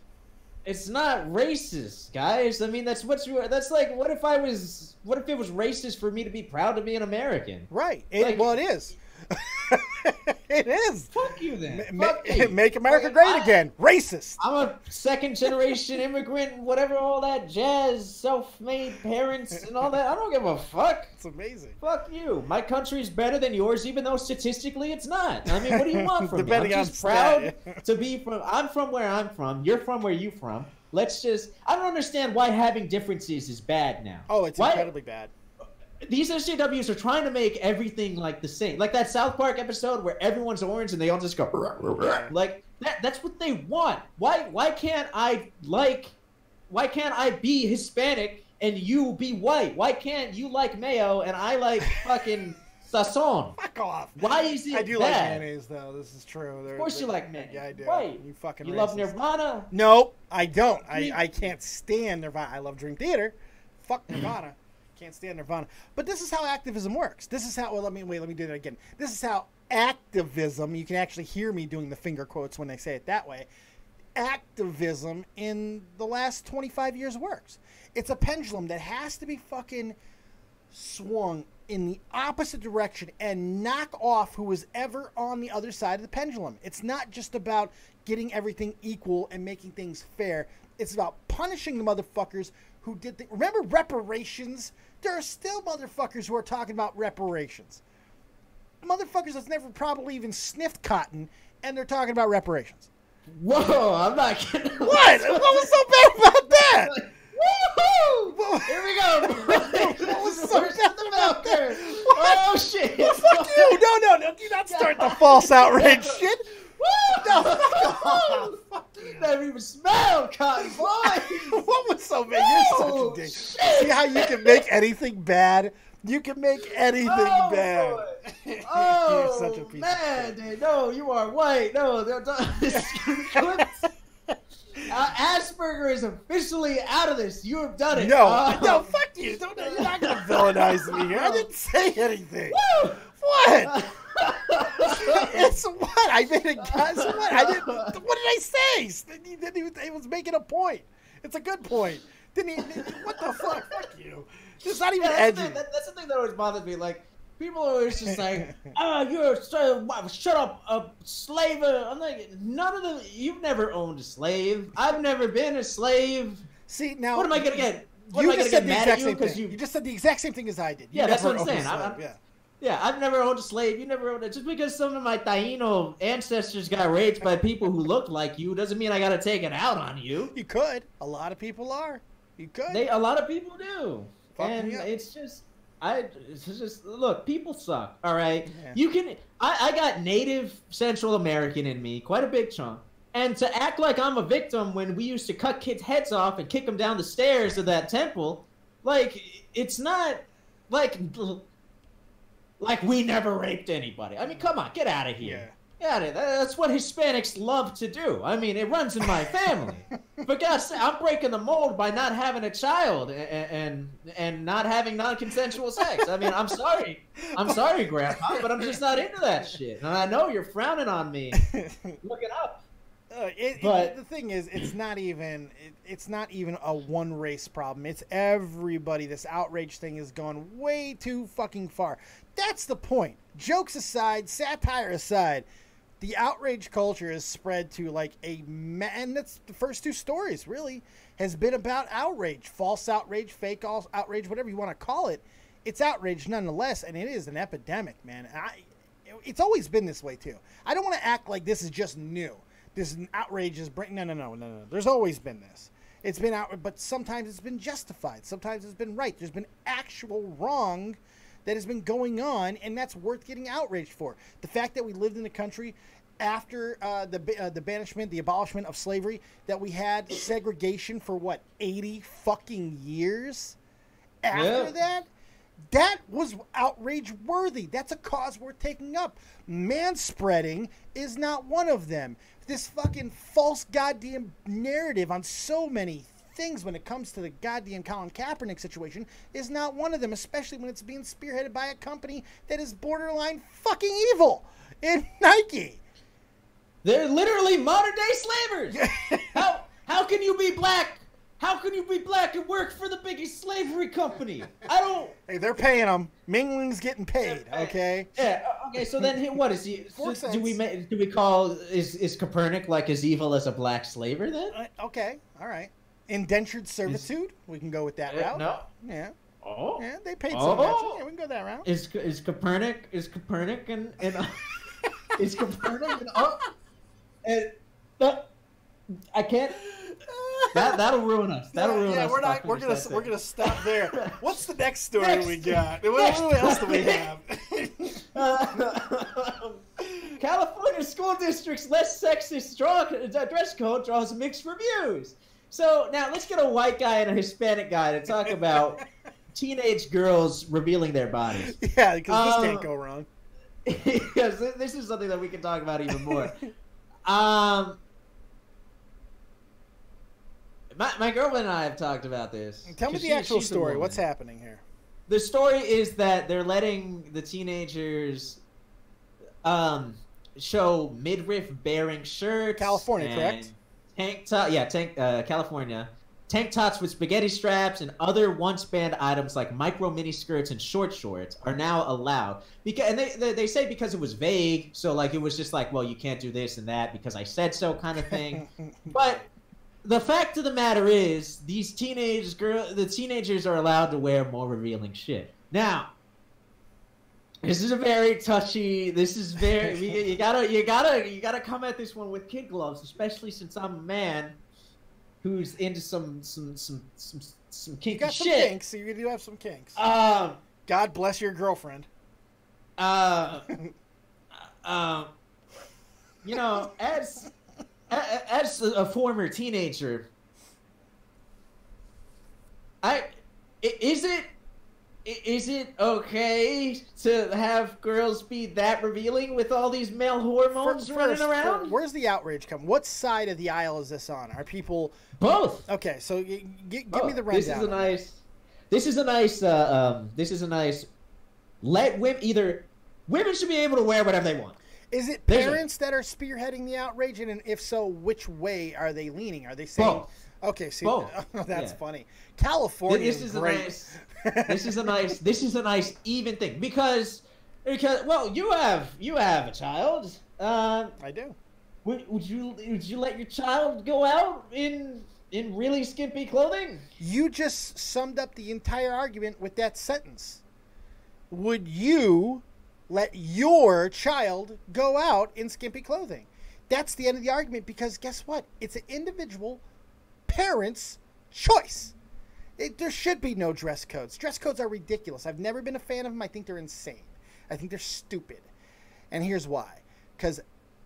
It's not racist, guys. I mean, that's like, what if it was racist for me to be proud to be an American? Right. It is. It is. Fuck you then. Make America great again. Racist. I'm a second generation immigrant, whatever, all that jazz, self-made parents and all that. I don't give a fuck. It's amazing. Fuck you. My country's better than yours, even though statistically it's not. I mean, what do you want from me? I'm just proud to be from. I'm from where I'm from. You're from where you're from. I don't understand why having differences is bad now. Oh, it's incredibly bad. These SJWs are trying to make everything like the same. Like that South Park episode where everyone's orange and they all just go like that's what they want. Why can't I be Hispanic and you be white? Why can't you like mayo and I like fucking sazon? Fuck off. Why is it I do bad? like mayonnaise though. This is true. Of course you like mayonnaise. Yeah, I do. Right. You fucking You racist. love Nirvana? Nope, I don't. I can't stand Nirvana. I love Dream Theater. Fuck Nirvana. Can't stand Nirvana. But this is how activism works. This is how, let me do that again. This is how activism, you can actually hear me doing the finger quotes when they say it that way, activism in the last 25 years works. It's a pendulum that has to be fucking swung in the opposite direction and knock off who was ever on the other side of the pendulum. It's not just about getting everything equal and making things fair. It's about punishing the motherfuckers who did the... Remember reparations? There are still motherfuckers who are talking about reparations. Motherfuckers that's never probably even sniffed cotton, and they're talking about reparations. Whoa, I'm not kidding. What? What was so bad about that? Woohoo! Here we go. What was so bad about that? Oh, shit. Well, fuck you. No. Do not start the false outrage shit. No, fuck off. Fuck you. Never even smelled cotton, boy. What was so bad? You're such a dick. See how you can make anything bad? You can make anything bad. Oh, you're such a piece man, of shit. dude. No, you are white. No, Asperger is officially out of this. You have done it. No, fuck you. You're not going to villainize me here. I didn't say anything. Woo! What? It's what? I made a guess. What did I say? He was making a point. It's a good point. Didn't he? What the fuck? Fuck you. It's not even edgy. That's the thing that always bothers me. Like, people are always just like, you're shut up, slave. I'm like, none of them. You've never owned a slave. I've never been a slave. See, now. What am I going to get? What am I going to get mad at you? Because you just said the exact same thing as I did. Yeah, that's what I'm saying. Yeah, I've never owned a slave. You never owned it. Just because some of my Taino ancestors got raped by people who looked like you doesn't mean I got to take it out on you. You could. A lot of people are. You could. A lot of people do. And it's just look, people suck. All right. Yeah. You can. I got Native Central American in me, quite a big chunk. And to act like I'm a victim when we used to cut kids' heads off and kick them down the stairs of that temple, like, it's not like we never raped anybody. I mean, come on, get out of here. Yeah. That's what Hispanics love to do. I mean, it runs in my family. For God's sake, I'm breaking the mold by not having a child and not having non-consensual sex. I mean, I'm sorry, Grandpa, but I'm just not into that shit. And I know you're frowning on me. Look it up. The thing is, it's not even a one race problem. It's everybody. This outrage thing has gone way too fucking far. That's the point. Jokes aside, satire aside, the outrage culture is spread to like and that's the first two stories really has been about outrage, false outrage, fake outrage, whatever you want to call it. It's outrage nonetheless, and it is an epidemic, man. It's always been this way too. I don't want to act like this is just new. This outrage is no. There's always been this. It's been out, but sometimes it's been justified. Sometimes it's been right. There's been actual wrong that has been going on, and that's worth getting outraged for. The fact that we lived in a country after the banishment, the abolishment of slavery, that we had segregation for 80 fucking years after that was outrage worthy. That's a cause worth taking up. Manspreading is not one of them. This fucking false goddamn narrative on so many things when it comes to the goddamn Colin Kaepernick situation is not one of them, especially when it's being spearheaded by a company that is borderline fucking evil in Nike. They're literally modern day slavers. How can you be black? How can you be black and work for the biggest slavery company? I don't. Hey, they're paying them. Mingling's getting paid. Okay. Yeah. Okay. So then, what is he? Do we call is Copernic like as evil as a black slaver then? Okay. All right. Indentured servitude. We can go with that route. No. Yeah. Oh. Yeah. They paid so much. Yeah, we can go that route. Is Copernic and is Copernic and I can't. That'll ruin us. That'll ruin us. We're gonna stop there. What's the next story we got? What else do we have? California school district's less sexist dress code draws mixed reviews. So now let's get a white guy and a Hispanic guy to talk about teenage girls revealing their bodies. Yeah, because this can't go wrong. Yes, this is something that we can talk about even more. My girlfriend and I have talked about this. Tell me the actual story. What's happening here? The story is that they're letting the teenagers show midriff-bearing shirts. California, correct? Tank top, California. Tank tops with spaghetti straps and other once-banned items like micro mini skirts and short shorts are now allowed. And they say because it was vague, so like it was just like, well, you can't do this and that because I said so kind of thing. But the fact of the matter is, the teenagers are allowed to wear more revealing shit. Now, this is a very touchy. This is very you gotta come at this one with kid gloves, especially since I'm a man who's into some kinky you got shit. Some kinks. So you do have some kinks. God bless your girlfriend. You know, as a former teenager, is is it okay to have girls be that revealing with all these male hormones running around? Where's the outrage come? What side of the aisle is this on? Are people both? Okay, so give me the rundown. This is a nice. Let women women should be able to wear whatever they want. Is it parents that are spearheading the outrage, and if so, which way are they leaning? Are they saying? Both. Okay, see, that's funny. California is great. This is a nice even thing because well, you have a child. I do. Would you let your child go out in really skimpy clothing? You just summed up the entire argument with that sentence. Would you let your child go out in skimpy clothing? That's the end of the argument, because guess what? It's an individual parent's choice. There should be no dress codes. Dress codes are ridiculous. I've never been a fan of them. I think they're insane. I think they're stupid. And here's why. Because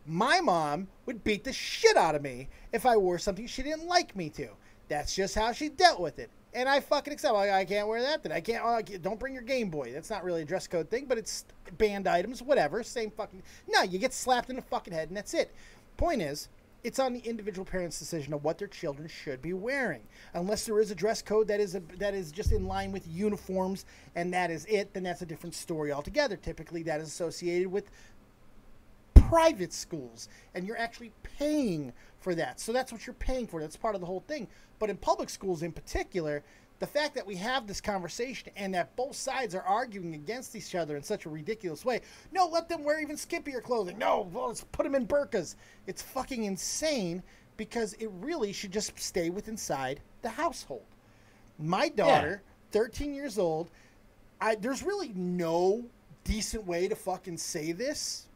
my mom would beat the shit out of me if I wore something she didn't like me to. That's just how she dealt with it. And I fucking accept. I can't wear that. Then I can't. Don't bring your Game Boy. That's not really a dress code thing, but it's banned items. Whatever. Same fucking. No, you get slapped in the fucking head, and that's it. Point is, it's on the individual parent's decision of what their children should be wearing. Unless there is a dress code that is just in line with uniforms, and that is it, then that's a different story altogether. Typically, that is associated with private schools, and you're actually paying for that. So that's what you're paying for. That's part of the whole thing. But in public schools in particular, the fact that we have this conversation and that both sides are arguing against each other in such a ridiculous way. No, let them wear even skimpier clothing. No, well, let's put them in burqas. It's fucking insane, because it really should just stay within inside the household. My daughter, 13 years old, there's really no decent way to fucking say this.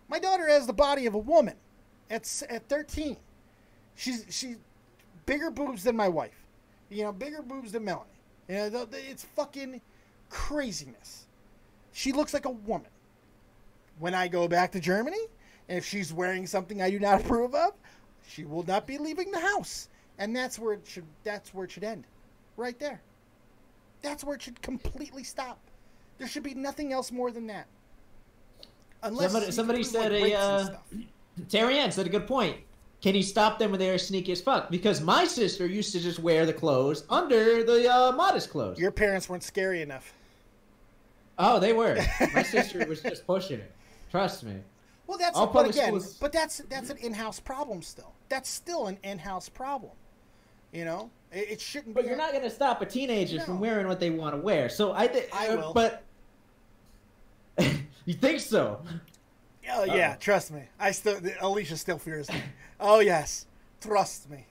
My daughter has the body of a woman at 13. She's bigger boobs than my wife. You know, bigger boobs than Melanie. You know, it's fucking craziness. She looks like a woman. When I go back to Germany, and if she's wearing something I do not approve of, she will not be leaving the house. And that's where it should end. Right there. That's where it should completely stop. There should be nothing else more than that. Unless somebody said Terry Ann said a good point. Can you stop them when they are sneaky as fuck? Because my sister used to just wear the clothes under the modest clothes. Your parents weren't scary enough. Oh, they were. My sister was just pushing it. Trust me. Well, that's an in-house problem still. That's still an in-house problem. You know, it shouldn't. But you're not going to stop a teenager from wearing what they want to wear. So I will. But you think so? Oh yeah, trust me. Alicia still fears me. Oh yes, trust me.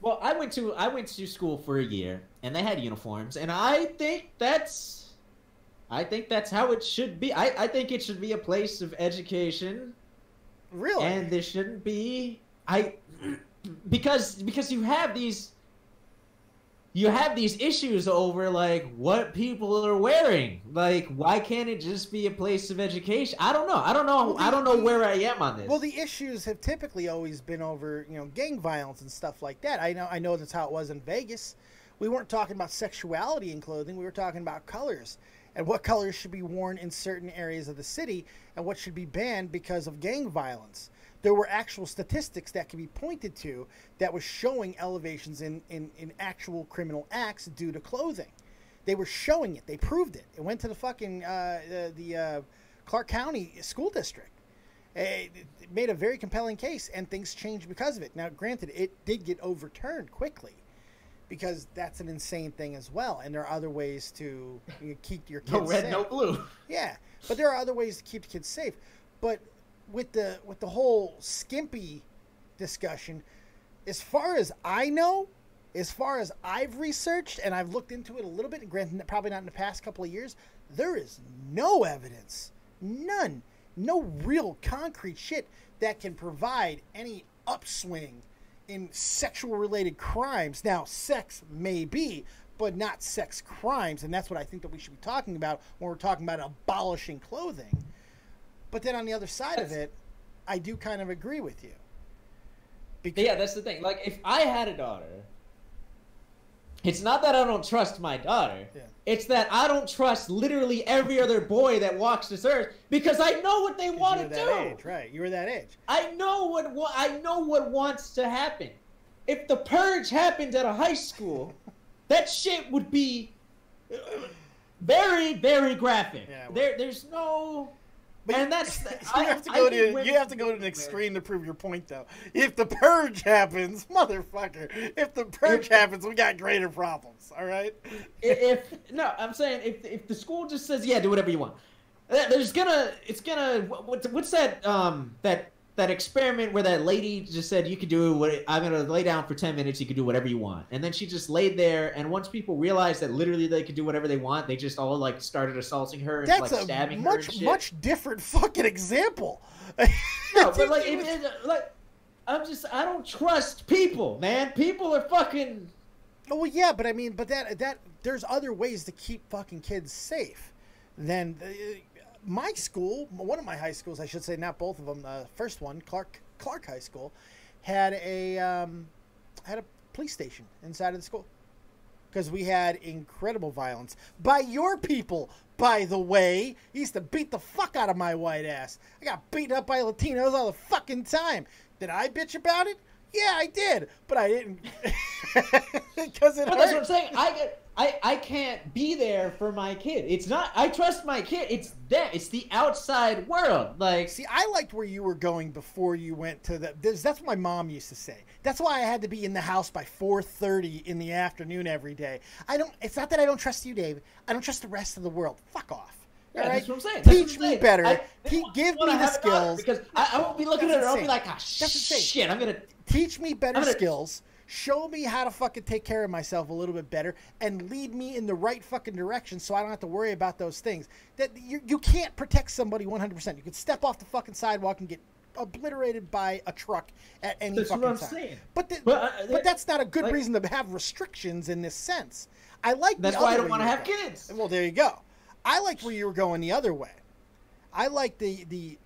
Well, I went to school for a year, and they had uniforms, and I think that's how it should be. I think it should be a place of education. Really? And there shouldn't be because you have these issues over like what people are wearing. Like, why can't it just be a place of education? I don't know. I don't know where I am on this. Well, the issues have typically always been over, gang violence and stuff like that. I know that's how it was in Vegas. We weren't talking about sexuality in clothing. We were talking about colors and what colors should be worn in certain areas of the city and what should be banned because of gang violence. There were actual statistics that could be pointed to that was showing elevations in actual criminal acts due to clothing. They were showing it. They proved it. It went to the fucking the Clark County School District. It made a very compelling case, and things changed because of it. Now, granted, it did get overturned quickly because that's an insane thing as well. And there are other ways to keep your kids no red, safe. no blue. Yeah, but there are other ways to keep the kids safe. But with the whole skimpy discussion, as far as I know, as far as I've researched and I've looked into it a little bit, and granted probably not in the past couple of years, there is no evidence, none, no real concrete shit that can provide any upswing in sexual related crimes. Now, sex may be, but not sex crimes, and that's what I think that we should be talking about when we're talking about abolishing clothing. But then on the other side of it, I do kind of agree with you. Yeah, that's the thing. Like, if I had a daughter, It's not that I don't trust my daughter. Yeah. It's that I don't trust literally every other boy that walks this earth because I know what they want to do. Age, right? You were that age. I know what wants to happen. If the purge happened at a high school, that shit would be very, very graphic. Yeah, well, there's no. And that's you have to go to an extreme to prove your point, though. If the purge happens, motherfucker, if the purge happens, we got greater problems. All right. I'm saying if the school just says, yeah, do whatever you want, what's that experiment where that lady just said you could do I'm gonna lay down for 10 minutes, you could do whatever you want, and then she just laid there, and once people realized that literally they could do whatever they want, they just all like started assaulting her and like stabbing her and shit. Much different fucking example. No, but I don't trust people, man. People are fucking. Oh well, yeah, but I mean, that there's other ways to keep fucking kids safe than. My school, one of my high schools, I should say, not both of them. The first one, Clark High School, had a police station inside of the school because we had incredible violence by your people. By the way, he used to beat the fuck out of my white ass. I got beaten up by Latinos all the fucking time. Did I bitch about it? Yeah, I did, but I didn't because it hurt. That's what I'm saying. I can't be there for my kid. It's not. I trust my kid. It's them. It's the outside world. Like, see, I liked where you were going before you went to the. That's what my mom used to say. That's why I had to be in the house by 4:30 in the afternoon every day. It's not that I don't trust you, Dave. I don't trust the rest of the world. Fuck off. Yeah, all right? That's what I'm saying. Teach me better. Give me the skills. Because I won't be looking at her. I'll be like, shit. I'm gonna teach me better skills. Show me how to fucking take care of myself a little bit better and lead me in the right fucking direction so I don't have to worry about those things. That you can't protect somebody 100%. You could step off the fucking sidewalk and get obliterated by a truck at any fucking time. Saying. But that's not a good reason to have restrictions in this sense. I like that's why I don't want to have kids. Well, there you go. I liked where you were going the other way. I like the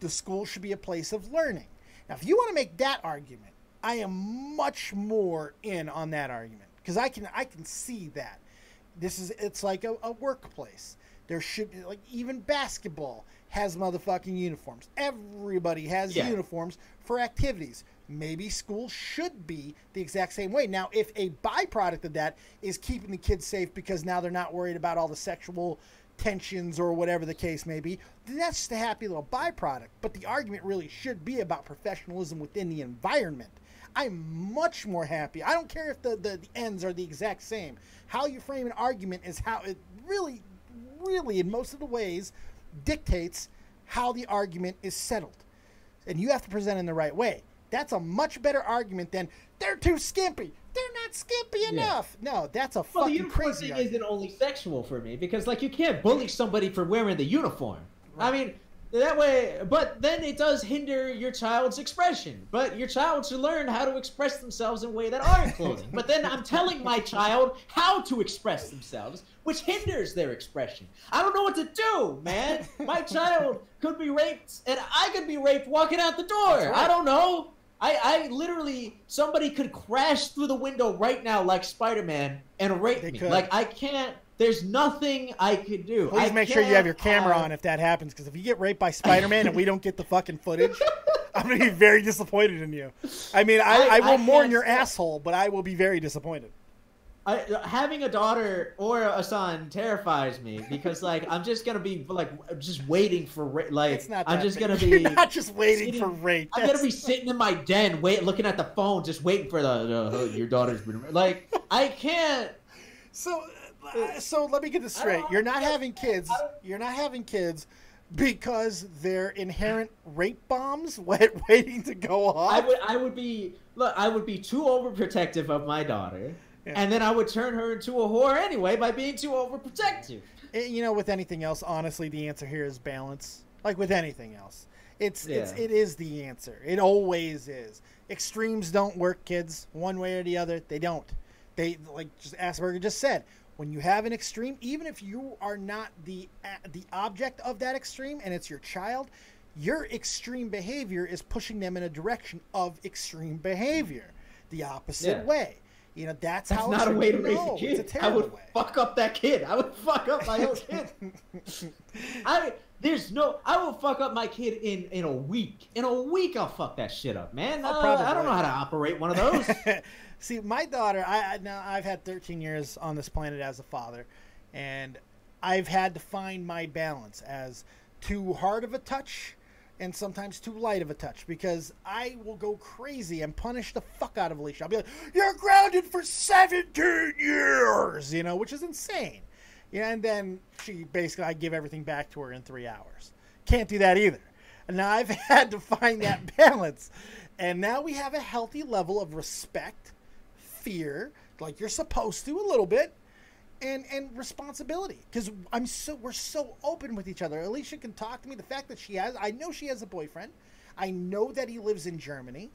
school should be a place of learning. Now, if you want to make that argument, I am much more in on that argument because I can see that it's like a workplace. There should be, like, even basketball has motherfucking uniforms. Everybody has uniforms for activities. Maybe school should be the exact same way. Now, if a byproduct of that is keeping the kids safe because now they're not worried about all the sexual tensions or whatever the case may be, then that's just a happy little byproduct. But the argument really should be about professionalism within the environment. I'm much more happy. I don't care if the ends are the exact same. How you frame an argument is how it really, in most of the ways, dictates how the argument is settled. And you have to present in the right way. That's a much better argument than they're too skimpy. They're not skimpy enough. No, that's a fucking crazy thing argument. Isn't only sexual for me because, like, you can't bully somebody for wearing the uniform. Right. I mean, that way, but then it does hinder your child's expression. But your child should learn how to express themselves in a way that aren't clothing. But then I'm telling my child how to express themselves, which hinders their expression. I don't know what to do, man. My child could be raped, and I could be raped walking out the door. Right. I don't know. I literally, somebody could crash through the window right now like Spider-Man and rape me. Like, I can't. There's nothing I could do. Please make sure you have your camera on if that happens, because if you get raped by Spider-Man and we don't get the fucking footage, I'm going to be very disappointed in you. I mean, I will mourn your asshole, but I will be very disappointed. Having a daughter or a son terrifies me because, like, I'm just going to be, like, just waiting for rape. Like, it's not I'm just going to be... You're not just waiting for rape. I'm going to be sitting in my den, looking at the phone, just waiting for your daughter's been... Like, I can't... So let me get this straight. You're not having kids. You're not having kids because they're inherent rape bombs waiting to go off. I would be too overprotective of my daughter, and then I would turn her into a whore anyway by being too overprotective. You know, with anything else, honestly, the answer here is balance. Like with anything else, it is the answer. It always is. Extremes don't work, kids. One way or the other, they don't. They, like just Assburger just said. When you have an extreme, even if you are not the object of that extreme and it's your child, your extreme behavior is pushing them in a direction of extreme behavior, the opposite way. You know, that's That's how not a way to raise no, a kid. it's a I terrible would way. fuck up that kid. I would fuck up my own kid. I will fuck up my kid in a week. In a week, I'll fuck that shit up, man. I don't know how to operate one of those. See, my daughter, I've had 13 years on this planet as a father, and I've had to find my balance as too hard of a touch and sometimes too light of a touch, because I will go crazy and punish the fuck out of Alicia. I'll be like, you're grounded for 17 years, you know, which is insane. Yeah, and then I give everything back to her in 3 hours. Can't do that either. And now I've had to find that balance. And now we have a healthy level of respect, fear, like you're supposed to a little bit, and responsibility, because we're so open with each other. Alicia can talk to me. The fact that I know she has a boyfriend. I know that he lives in Germany.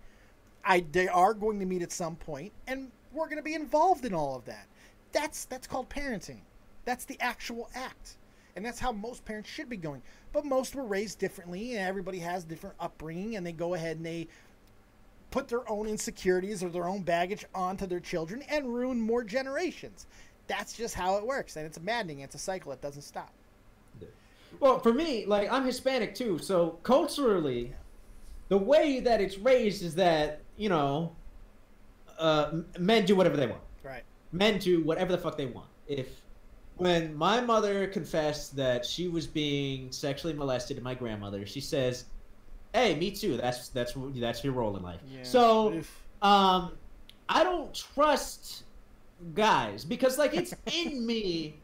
They are going to meet at some point, and we're going to be involved in all of that. That's called parenting. That's the actual act, and that's how most parents should be going. But most were raised differently, and everybody has different upbringing, and they go ahead and they put their own insecurities or their own baggage onto their children and ruin more generations. That's just how it works, and it's maddening. It's a cycle that doesn't stop. Well, for me, like, I'm Hispanic too, so culturally, the way that it's raised is that, you know, men do whatever they want. Right. Men do whatever the fuck they want. When my mother confessed that she was being sexually molested to my grandmother, she says, "Hey, me too. That's your role in life." Yeah. So, I don't trust guys, because like it's in me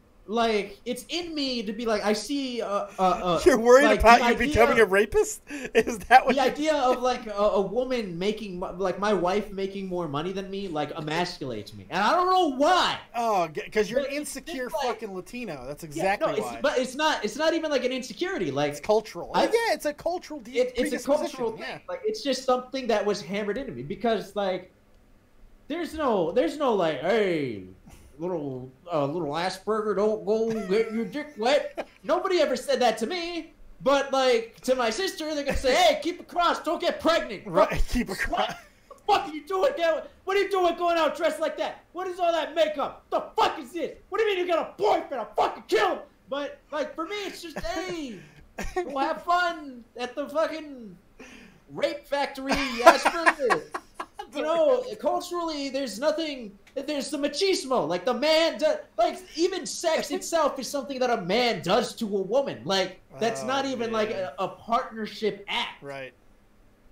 to be like, I see you're worried like, about you becoming a rapist? Is that what the idea of like a woman making, like my wife making more money than me, like emasculates me, and I don't know why. Oh, because you're an insecure fucking Latino. That's exactly why. But it's not even like an insecurity, like it's cultural. It's a cultural it's a cultural thing. Yeah. Like it's just something that was hammered into me, because like there's no like, hey, little Assburger, don't go get your dick wet. Nobody ever said that to me, but like to my sister, they're gonna say, hey, keep it crossed, don't get pregnant. Right, keep it crossed. What the fuck are you doing? What are you doing going out dressed like that? What is all that makeup? The fuck is this? What do you mean you got a boyfriend? I'll fucking kill him. But like for me, it's just, hey, we'll have fun at the fucking rape factory, Assburger. You know, culturally, there's the machismo. Like the man does, like even sex itself is something that a man does to a woman. Like that's not even like a partnership act. Right.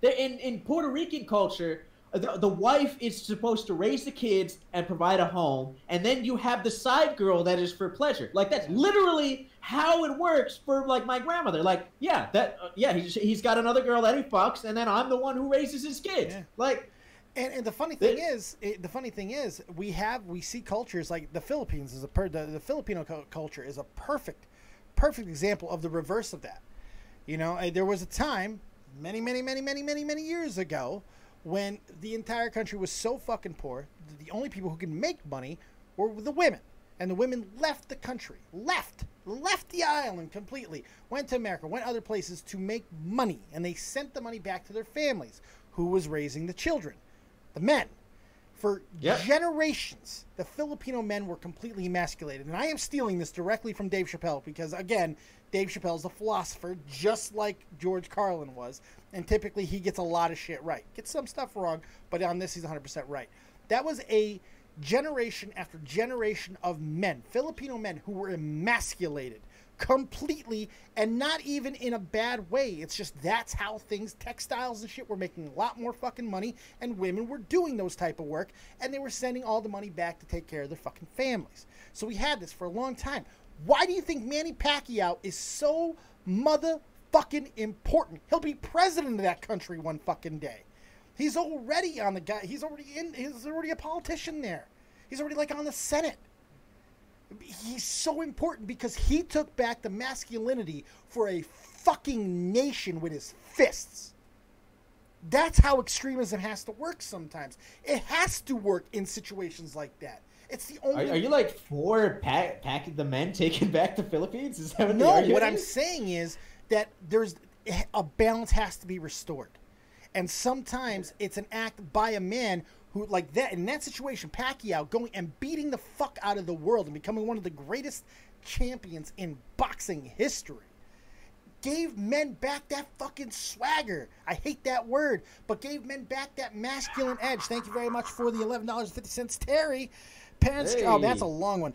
In Puerto Rican culture, the wife is supposed to raise the kids and provide a home, and then you have the side girl that is for pleasure. Like that's literally how it works for like my grandmother. Like he's got another girl that he fucks, and then I'm the one who raises his kids. Yeah. Like. And the funny thing is, we see cultures like the Philippines is the Filipino culture is a perfect example of the reverse of that. You know, there was a time many years ago when the entire country was so fucking poor, the only people who could make money were the women, and the women left the country, left the island completely, went to America, went other places to make money, and they sent the money back to their families. Who was raising the children? The men. For generations, the Filipino men were completely emasculated. And I am stealing this directly from Dave Chappelle because, again, Dave Chappelle's a philosopher just like George Carlin was. And typically he gets a lot of shit right. Gets some stuff wrong, but on this he's 100% right. That was a generation after generation of men, Filipino men, who were emasculated completely, and not even in a bad way. It's just that's how things, textiles and shit, were making a lot more fucking money, and women were doing those type of work, and they were sending all the money back to take care of their fucking families. So we had this for a long time. Why do you think Manny Pacquiao is so motherfucking important? He'll be president of that country one fucking day. He's already on the guy. He's already a politician there. He's already like on the Senate. He's so important because he took back the masculinity for a fucking nation with his fists. That's how extremism has to work sometimes. It has to work in situations like that. It's the only. Are you like for the men taking back the Philippines? Is that what no, what I'm saying is that there's a balance has to be restored. And sometimes it's an act by a man who like that in that situation, Pacquiao going and beating the fuck out of the world and becoming one of the greatest champions in boxing history, gave men back that fucking swagger. I hate that word, but gave men back that masculine edge. Thank you very much for the $11.50, Terry. Parents, oh, that's a long one.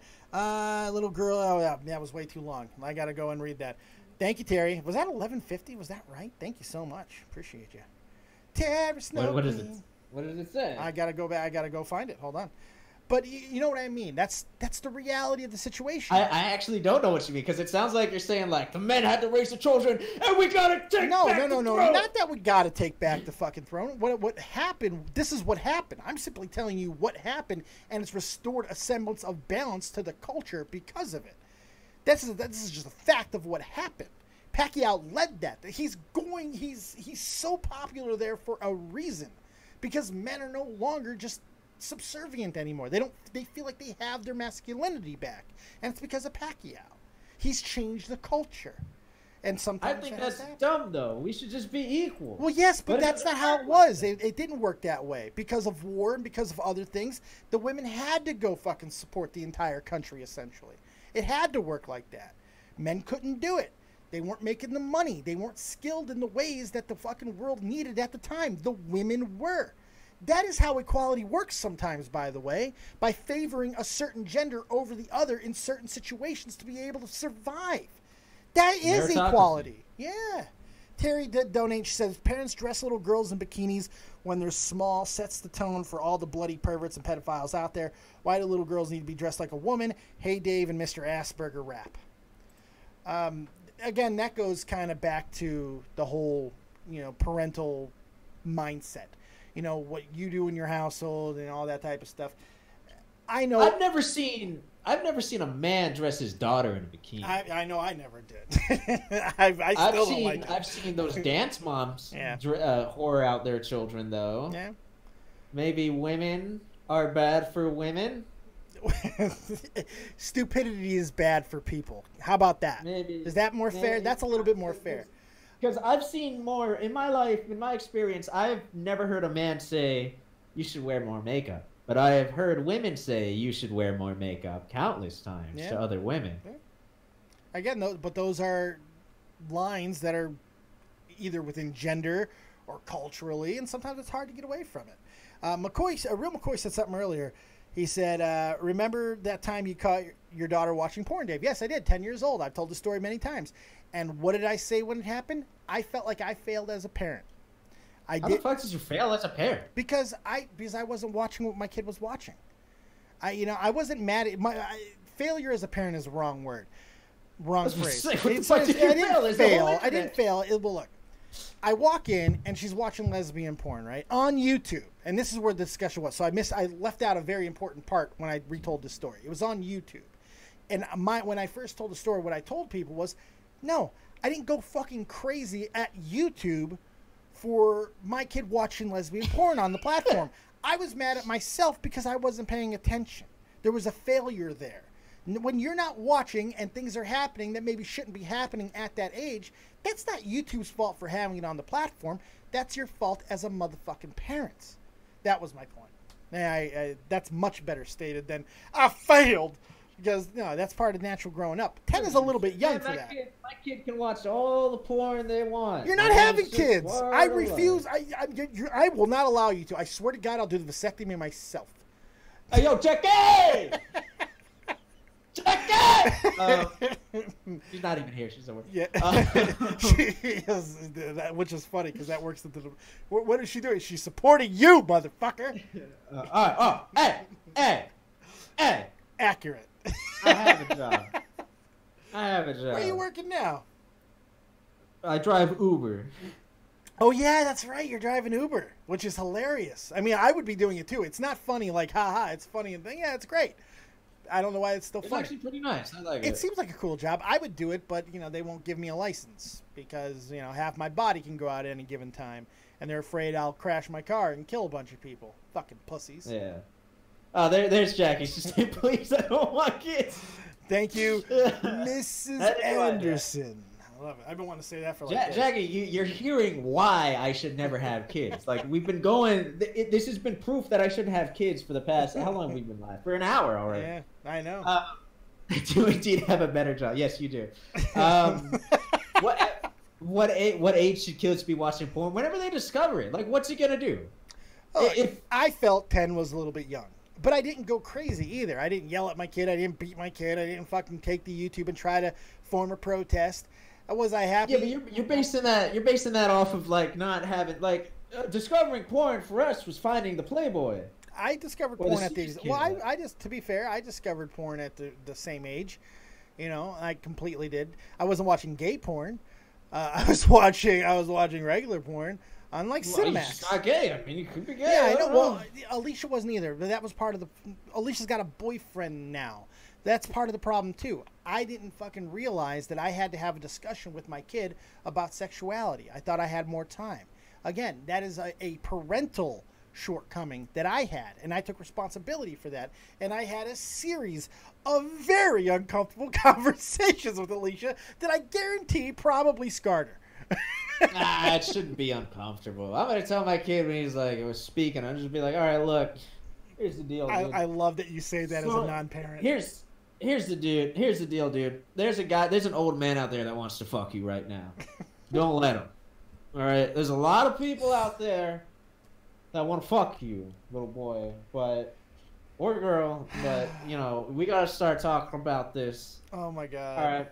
Little girl, oh, yeah, that was way too long. I got to go and read that. Thank you, Terry. Was that 11.50? Was that right? Thank you so much. Appreciate you. Terry Snow. What is it? What does it say? I got to go back. I got to go find it. Hold on. But you know what I mean. That's the reality of the situation. I actually don't know what you mean, because it sounds like you're saying like the men had to raise the children and we gotta take back the throne. Not that we gotta take back the fucking throne. What happened? This is what happened. I'm simply telling you what happened, and it's restored a semblance of balance to the culture because of it. This is just a fact of what happened. Pacquiao led that. He's so popular there for a reason, because men are no longer just subservient anymore. They feel like they have their masculinity back, and it's because of Pacquiao. He's changed the culture, and sometimes I think that's dumb though. We should just be equal. Well, yes, but that's not how it was. It didn't work that way because of war and because of other things. The women had to go fucking support the entire country. Essentially, it had to work like that. Men couldn't do it. They weren't making the money. They weren't skilled in the ways that the fucking world needed at the time. The women were. That is how equality works sometimes, by the way, by favoring a certain gender over the other in certain situations to be able to survive. That is equality. Yeah. Terry did donate. She says, parents dress little girls in bikinis when they're small, sets the tone for all the bloody perverts and pedophiles out there. Why do little girls need to be dressed like a woman? Hey, Dave and Mr. Assburger rap. Again, that goes kind of back to the whole, parental mindset. What you do in your household and all that type of stuff. I know. I've never seen a man dress his daughter in a bikini. I know. I never did. I still don't like that. I've seen those dance moms whore out their children, though. Yeah. Maybe women are bad for women. Stupidity is bad for people. How about that? Maybe. Is that more fair? That's a little bit more fair. Because I've seen more in my life, in my experience, I've never heard a man say, you should wear more makeup. But I have heard women say, you should wear more makeup countless times to other women. Yeah. Again, but those are lines that are either within gender or culturally, and sometimes it's hard to get away from it. Real McCoy said something earlier. He said, remember that time you caught your daughter watching porn, Dave? Yes, I did. 10 years old. I've told the story many times. And what did I say when it happened? I felt like I failed as a parent. How the fuck did you fail as a parent? Because I wasn't watching what my kid was watching. I wasn't mad at failure as a parent is the wrong word. Wrong phrase. I didn't fail. Well, look, I walk in and she's watching lesbian porn, right? On YouTube. And this is where the discussion was. So I left out a very important part when I retold the story. It was on YouTube. And when I first told the story, what I told people was, no, I didn't go fucking crazy at YouTube for my kid watching lesbian porn on the platform. I was mad at myself because I wasn't paying attention. There was a failure there. When you're not watching and things are happening that maybe shouldn't be happening at that age, that's not YouTube's fault for having it on the platform. That's your fault as a motherfucking parent. That was my point. That's much better stated than I failed. Because, that's part of natural growing up. 10 is a little bit young for that. My kid can watch all the porn they want. You're not having kids. I refuse. I will not allow you to. I swear to God, I'll do the vasectomy myself. Hey, yo, Jackie! Jackie! She's not even here. She's at work. Yeah. She is, which is funny because that works into the... What is she doing? She's supporting you, motherfucker. Hey. Accurate. I have a job. Where are you working now? I drive Uber. Oh, yeah, that's right. You're driving Uber, which is hilarious. I mean, I would be doing it, too. It's not funny like, haha, it's funny and thing. Yeah, it's great. I don't know why it's still funny. It's actually pretty nice. I like it. It seems like a cool job. I would do it, but, they won't give me a license because, half my body can go out at any given time, and they're afraid I'll crash my car and kill a bunch of people. Fucking pussies. Yeah. Oh, there's Jackie. She's saying, please, I don't want kids. Thank you, Mrs. Anderson. I love it. I've been wanting to say that for like Jackie, you're hearing why I should never have kids. Like, we've been going... This has been proof that I shouldn't have kids for the past... How long have we been live? For an hour already. Yeah, I know. I do indeed have a better job. Yes, you do. What age should kids be watching porn? Whenever they discover it. Like, what's he going to do? I felt 10 was a little bit young. But I didn't go crazy either. I didn't yell at my kid. I didn't beat my kid. I didn't fucking take the YouTube and try to form a protest. Was I happy? Yeah, but you're basing that off of like not having like discovering porn for us was finding the Playboy. I discovered porn at the I just, to be fair, I discovered porn at the same age. You know, I completely did. I wasn't watching gay porn. I was watching regular porn. Unlike Cinemax. It's not gay. I mean, you could be gay. Yeah, I know. Well, Alicia wasn't either. But that was part of the... Alicia's got a boyfriend now. That's part of the problem, too. I didn't fucking realize that I had to have a discussion with my kid about sexuality. I thought I had more time. Again, that is a parental shortcoming that I had. And I took responsibility for that. And I had a series of very uncomfortable conversations with Alicia that I guarantee probably scarred her. It shouldn't be uncomfortable. I'm gonna tell my kid when he's like speaking. I'll just be like, all right, look, here's the deal. Dude. I love that you say that as a non-parent. Here's the deal, dude. There's an old man out there that wants to fuck you right now. Don't let him. All right. There's a lot of people out there that want to fuck you, little boy, or girl. But you know, we gotta start talking about this. Oh my god. All right.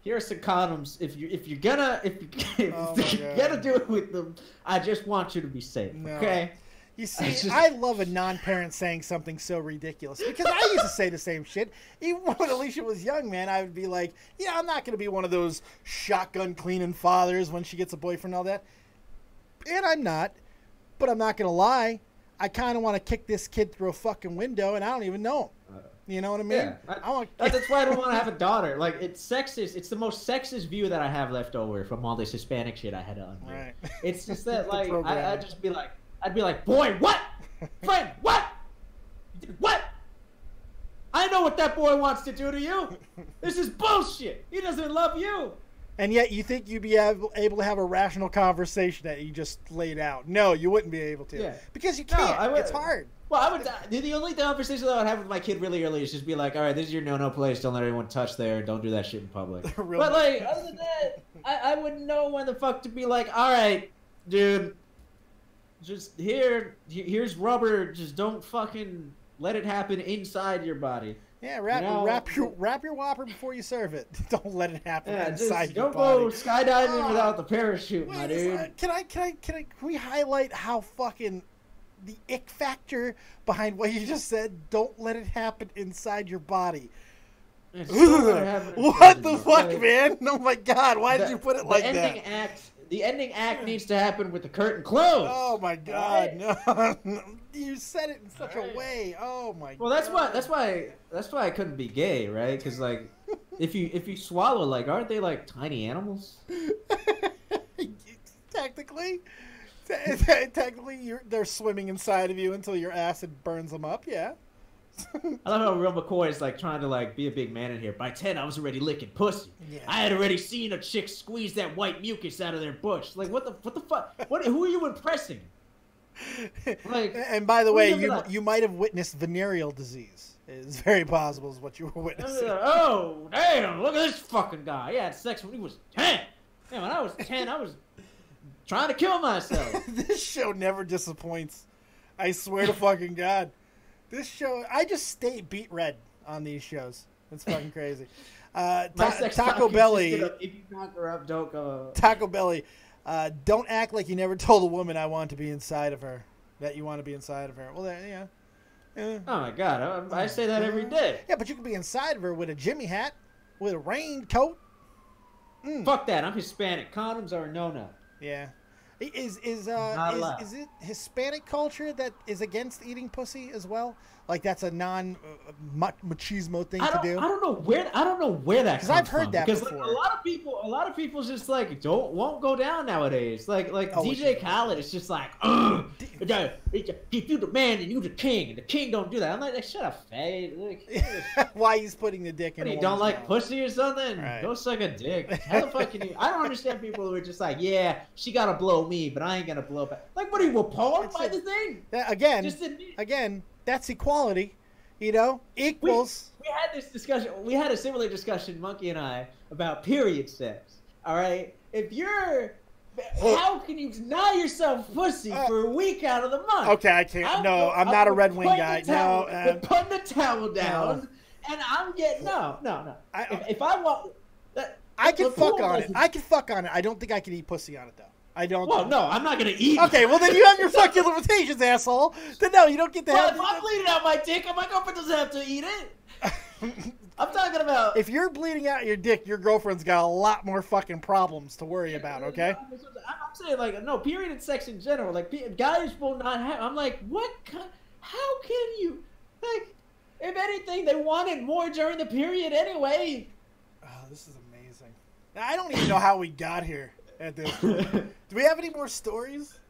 Here are some condoms. If you're gonna do it with them, I just want you to be safe. No. Okay. You see, I love a non-parent saying something so ridiculous because I used to say the same shit. Even when Alicia was young, man, I would be like, "Yeah, I'm not gonna be one of those shotgun cleaning fathers when she gets a boyfriend and all that." And I'm not, but I'm not gonna lie. I kind of want to kick this kid through a fucking window, and I don't even know him. You know what I mean? Yeah. That's why I don't want to have a daughter. Like, it's sexist. It's the most sexist view that I have left over from all this Hispanic shit I had to undo. Right. It's just that, like, I'd just be like, boy, what? Friend, what? What? I know what that boy wants to do to you. This is bullshit. He doesn't love you. And yet you think you'd be able to have a rational conversation that you just laid out. No, you wouldn't be able to. Yeah. Because you can't. No, it's hard. Well, I would. The only conversation that I would have with my kid really early is just be like, all right, this is your no-no place. Don't let anyone touch there. Don't do that shit in public. But, like, other than that, I wouldn't know when the fuck to be like, all right, dude, just here's rubber. Just don't fucking let it happen inside your body. Yeah, wrap your whopper before you serve it. Don't let it happen inside your body. Don't go skydiving without the parachute, my dude. Can we highlight how fucking the ick factor behind what you just said? Don't let it happen inside your body. What the fuck, man? Oh my god, why did you put it like that? The ending act needs to happen with the curtain closed. Oh my god, right? No. You said it in such a way. Oh my god. Well, that's why I couldn't be gay, right? Because like, if you swallow, like, aren't they like tiny animals? Technically, they're swimming inside of you until your acid burns them up. Yeah. I love how Real McCoy is like trying to like be a big man in here. By 10, I was already licking pussy. Yeah. I had already seen a chick squeeze that white mucus out of their bush. Like, what the fuck? Who are you impressing? Like, and by the way, you might have witnessed venereal disease. It's very possible is what you were witnessing. Oh, damn! Look at this fucking guy. He had sex when he was 10. Man, when I was 10, I was trying to kill myself. This show never disappoints. I swear to fucking God. This show, I just stay beat red on these shows. It's fucking crazy. Taco Belly. If you knock her up, don't go. Taco Belly. Don't act like you never told a woman I want to be inside of her. That you want to be inside of her. Well, yeah. Oh my God, I say that every day. Yeah, but you can be inside of her with a Jimmy hat, with a raincoat. Fuck that. I'm Hispanic. Condoms are a no-no. Yeah. Is it Hispanic culture that is against eating pussy as well? Like that's a machismo thing to do. I don't know where that comes from. Because I've heard that because before. Like, a lot of people just like won't go down nowadays. Like DJ Khaled is just like, if you the man and you the king, and the king don't do that. I'm like shut up, fade. Like, why he's putting the dick in? You don't like pussy or something? Right. Go suck a dick. How the fuck can you? I don't understand people who are just like, yeah, she gotta blow me, but I ain't gonna blow back. Like, what are you appalled by the thing? Again, that's equality. You know, equals. We had this discussion. We had a similar discussion, Monkey and I, about period sex. All right, how can you deny yourself pussy for a week out of the month? Okay, I can't. I'm not a Red Wing guy. Putting the towel down, and I'm getting no. If I want, I can fuck on it. I can fuck on it. I don't think I can eat pussy on it though. I don't. Well, no, I'm not gonna eat. Okay, well then you have your fucking limitations, asshole. Then no, you don't get to have. If I'm bleeding out my dick, my girlfriend doesn't have to eat it. I'm talking about. If you're bleeding out your dick, your girlfriend's got a lot more fucking problems to worry about. Okay. I'm saying like no period sex in general. Like guys will not have. I'm like, what? How can you? Like, if anything, they wanted more during the period anyway. Oh, this is amazing. I don't even know how we got here. At this point. Do we have any more stories?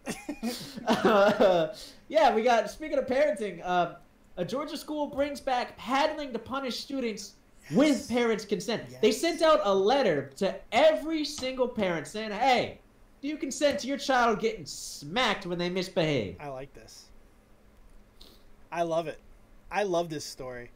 Yeah, we got. Speaking of parenting, a Georgia school brings back paddling to punish students with parents' consent. Yes. They sent out a letter to every single parent saying, "Hey, do you consent to your child getting smacked when they misbehave?" I like this. I love it. I love this story.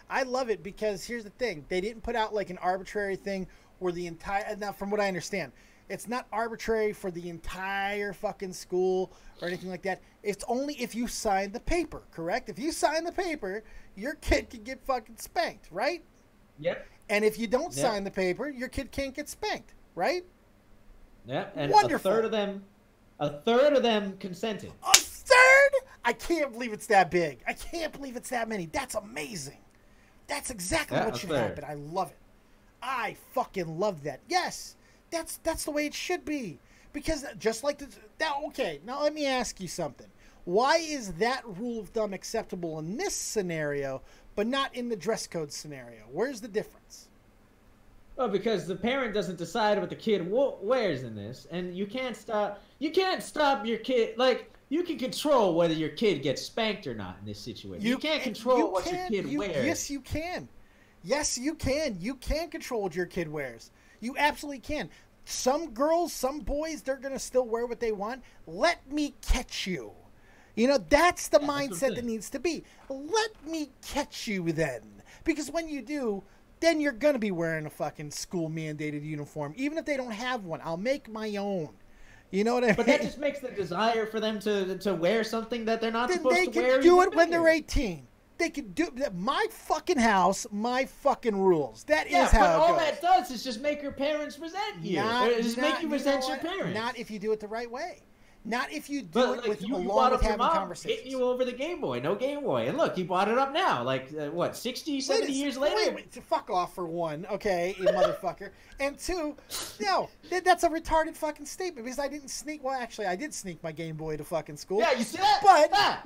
I love it because here's the thing: they didn't put out like an arbitrary thing where the entire. Now, from what I understand. It's not arbitrary for the entire fucking school or anything like that. It's only if you sign the paper, correct? If you sign the paper, your kid can get fucking spanked, right? Yep. And if you don't sign the paper, your kid can't get spanked, right? Yeah. And wonderful. a third of them consented. A third? I can't believe it's that big. I can't believe it's that many. That's amazing. That's exactly what should happen. I love it. I fucking love that. Yes. That's the way it should be. Because just like okay, now let me ask you something. Why is that rule of thumb acceptable in this scenario, but not in the dress code scenario? Where's the difference? Well, because the parent doesn't decide what the kid wears in this, and you can't stop your kid. Like, you can control whether your kid gets spanked or not in this situation. You can't control what your kid wears. Yes, you can. Yes, you can. You can control what your kid wears. You absolutely can. Some girls, some boys, they're going to still wear what they want. Let me catch you. You know, that's the mindset that needs to be. Let me catch you then. Because when you do, then you're going to be wearing a fucking school-mandated uniform. Even if they don't have one, I'll make my own. You know what I mean? But that just makes the desire for them to wear something that they're not supposed to wear. They can do it when they're 18. They can do my fucking house, my fucking rules. That is how it goes. But all that does is just make your parents resent you. Make you resent your parents. Not if you do it the right way. Not if you do it with along with having conversations. Hitting you over the Game Boy, no Game Boy, and look, he bought it up now. Like 60, 70 years later. Wait, fuck off for one, okay, you motherfucker, and two, no, that's a retarded fucking statement because I didn't sneak. Well, actually, I did sneak my Game Boy to fucking school. Yeah, you see that?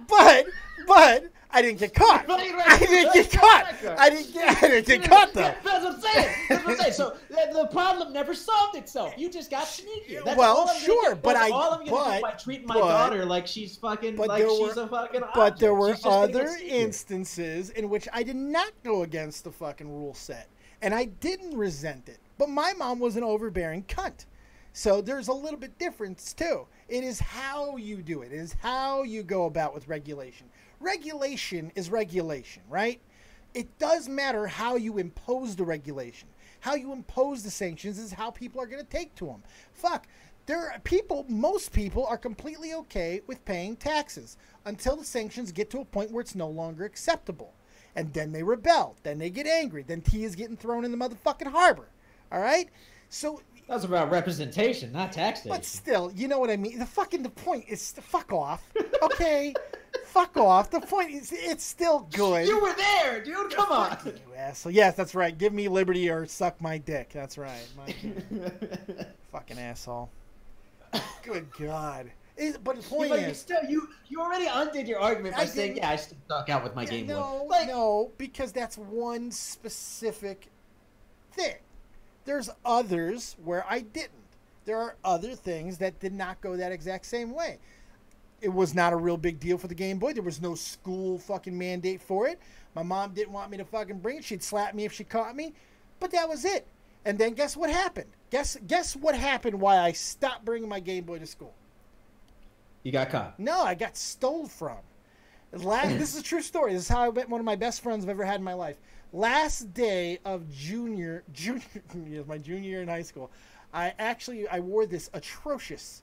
But I didn't get caught. I didn't get caught. I didn't get caught though. That's what I'm saying. So the problem never solved itself. You just got sneaky. Well, sure, but all I'm gonna do by treating my daughter like she's fucking she's a fucking object. But there were other instances in which I did not go against the fucking rule set, and I didn't resent it. But my mom was an overbearing cunt, so there's a little bit difference too. It is how you do it. It is how you go about with regulation. Regulation is regulation, right? It does matter how you impose the regulation. How you impose the sanctions is how people are going to take to them. Fuck. Most people are completely okay with paying taxes until the sanctions get to a point where it's no longer acceptable. And then they rebel. Then they get angry. Then tea is getting thrown in the motherfucking harbor. All right? So that's about representation, not taxation. But still, you know what I mean? The point is to fuck off. Okay? Fuck off. The point is, it's still good. You were there, dude. Come on. You asshole. Yes, that's right. Give me liberty or suck my dick. That's right. Fucking asshole. Good God. But the point is, you already undid your argument by saying, I still duck out with my Game Boy. No, because that's one specific thing. There's others where I didn't. There are other things that did not go that exact same way. It was not a real big deal for the Game Boy. There was no school fucking mandate for it. My mom didn't want me to fucking bring it. She'd slap me if she caught me. But that was it. And then guess what happened? Guess what happened why I stopped bringing my Game Boy to school? You got caught. No, I got stole from. This is a true story. This is how I met one of my best friends I've ever had in my life. Last day of my junior year in high school, I wore this atrocious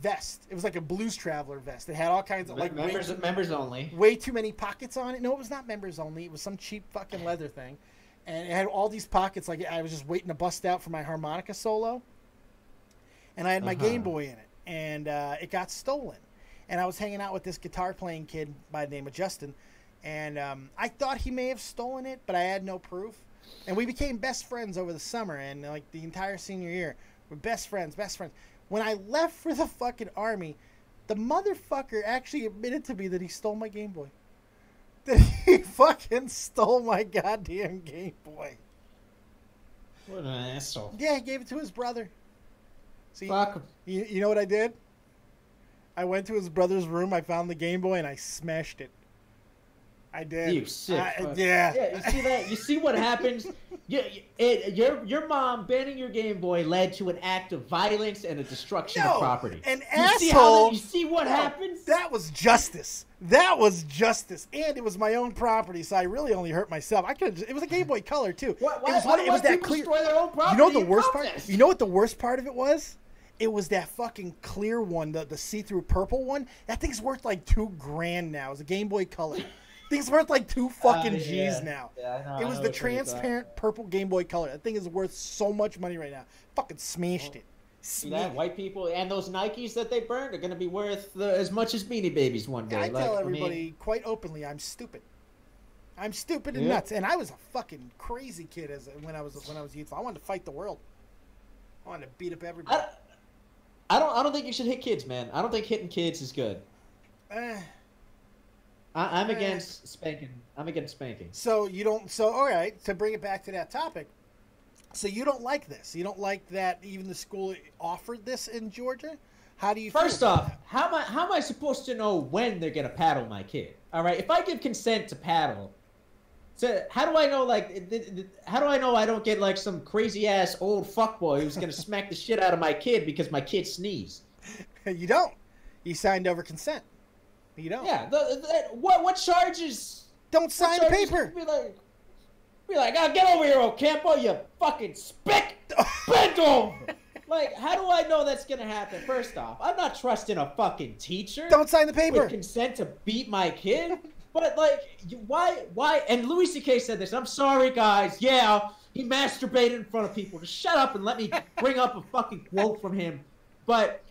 vest. It was like a Blues Traveler vest. It had all kinds of like members only. Way too many pockets on it. No, it was not members only. It was some cheap fucking leather thing, and it had all these pockets. Like I was just waiting to bust out for my harmonica solo, and I had my Game Boy in it, and it got stolen. And I was hanging out with this guitar playing kid by the name of Justin, and I thought he may have stolen it, but I had no proof. And we became best friends over the summer, and like the entire senior year, we're best friends. When I left for the fucking army, the motherfucker actually admitted to me that he stole my Game Boy. That he fucking stole my goddamn Game Boy. What an asshole. Yeah, he gave it to his brother. See, fuck him. You know what I did? I went to his brother's room, I found the Game Boy, and I smashed it. I did. You sick. Yeah. You see that? You see what happens? Your mom banning your Game Boy led to an act of violence and a destruction of property. An asshole. You see what happens? That was justice. That was justice, and it was my own property, so I really only hurt myself. I could. It was a Game Boy Color too. Why was that clear? Destroy their own property? You know the worst part? You know what the worst part of it was? It was that fucking clear one, the see-through purple one. That thing's worth like $2,000 now. It's a Game Boy Color. Thing's worth like two fucking G's now. Yeah, I know, it was the transparent purple Game Boy Color. That thing is worth so much money right now. Fucking smashed it. See that? White people and those Nikes that they burned are going to be worth as much as Beanie Babies one day. I tell everybody quite openly, I'm stupid. I'm stupid and nuts. And I was a fucking crazy kid when I was youthful. I wanted to fight the world. I wanted to beat up everybody. I don't think you should hit kids, man. I don't think hitting kids is good. I'm against spanking. I'm against spanking. So you don't. So all right. To bring it back to that topic. So you don't like this. You don't like that even the school offered this in Georgia. How do you? First off, how am I supposed to know when they're gonna paddle my kid? All right. If I give consent to paddle, so how do I know? How do I know I don't get like some crazy ass old fuckboy who's gonna smack the shit out of my kid because my kid sneezed? You don't. You signed over consent. You don't. Yeah. What charges? Don't sign the paper. Be like, oh, get over here, Ocampo, you fucking spick! Bend over! Like, how do I know that's gonna happen? First off, I'm not trusting a fucking teacher. Don't sign the paper. With consent to beat my kid. But like, why? And Louis C.K. said this. I'm sorry, guys. Yeah, he masturbated in front of people. Just shut up and let me bring up a fucking quote from him. But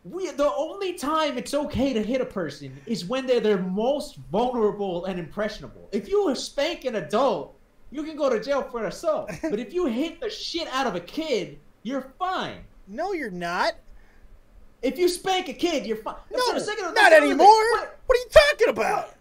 the only time it's okay to hit a person is when they're their most vulnerable and impressionable. If you spank an adult, you can go to jail for assault. But if you hit the shit out of a kid, you're fine. No, you're not. If you spank a kid, you're fine. No, not anymore. What are you talking about?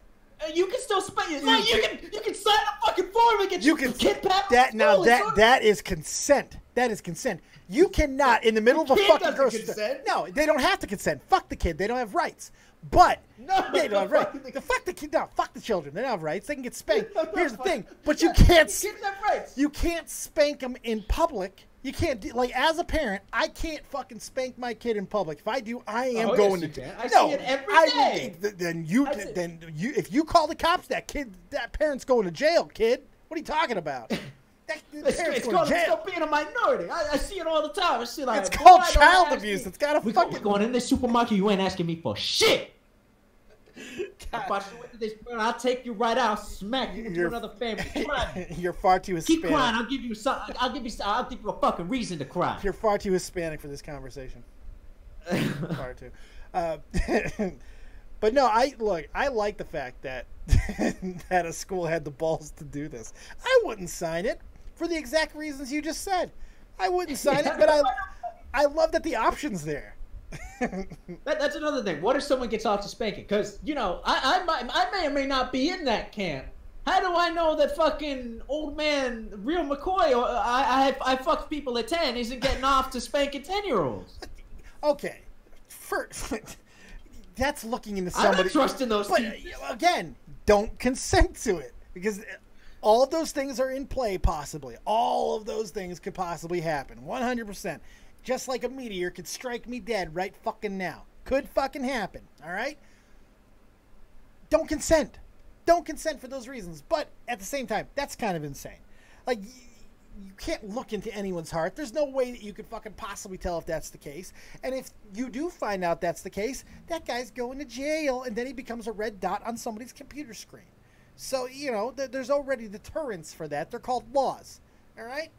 You can still spank. You can sign a fucking form and get your kid paddled. That is consent. That is consent. You cannot, in the middle of a fucking grocery store. No, they don't have to consent. Fuck the kid. They don't have rights. But they don't have rights. Fuck the kid. No, fuck the children. They don't have rights. They can get spanked. Here's the thing. But you can't. Kids have rights. You can't spank them in public. You can't. Like, as a parent, I can't fucking spank my kid in public. If I do, I am going to jail. I see it every day. Then you, if you call the cops, that parent's going to jail, kid. What are you talking about? It's called being a minority. I see it all the time. I see it's called child abuse. It's got to fucking. We're going in the supermarket. You ain't asking me for shit. I'll take you right out. Smack you into another family. You're far too Hispanic. Keep crying. I'll give you a fucking reason to cry. You're far too Hispanic for this conversation. Far too. But no, I like the fact that that a school had the balls to do this. I wouldn't sign it for the exact reasons you just said. I wouldn't sign it, but I love that the option's there. That's another thing. What if someone gets off to spanking? Because, you know, I may or may not be in that camp. How do I know that fucking old man, real McCoy, or I fucked people at 10, isn't getting off to spanking 10-year-olds? Okay. First, that's looking into somebody. I'm not trusting those but, people. Again, don't consent to it. Because all of those things are in play, possibly. All of those things could possibly happen. 100%. Just like a meteor could strike me dead right fucking now. Could fucking happen. All right? Don't consent. Don't consent for those reasons. But at the same time, that's kind of insane. Like, you can't look into anyone's heart. There's no way that you could fucking possibly tell if that's the case. And if you do find out that's the case, that guy's going to jail, and then he becomes a red dot on somebody's computer screen. So, you know, there's already deterrents for that. They're called laws. All right?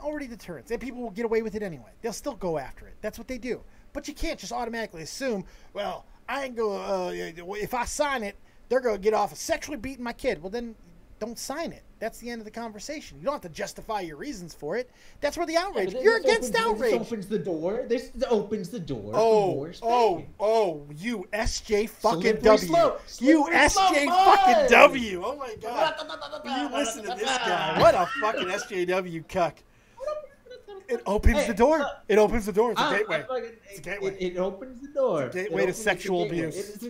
Already deterrents. And people will get away with it anyway. They'll still go after it. That's what they do. But you can't just automatically assume, well, I ain't going to, if I sign it, they're going to get off of sexually beating my kid. Well, then don't sign it. That's the end of the conversation. You don't have to justify your reasons for it. That's where the outrage. You're against outrage. This opens the door. This opens the door. You SJ fucking W. You SJ fucking W. Oh my God. You listen to this guy. What a fucking SJW cuck. It opens the door. It opens the door. It's a gateway. It's a gateway. It opens the door. It's a gateway to sexual abuse. It's a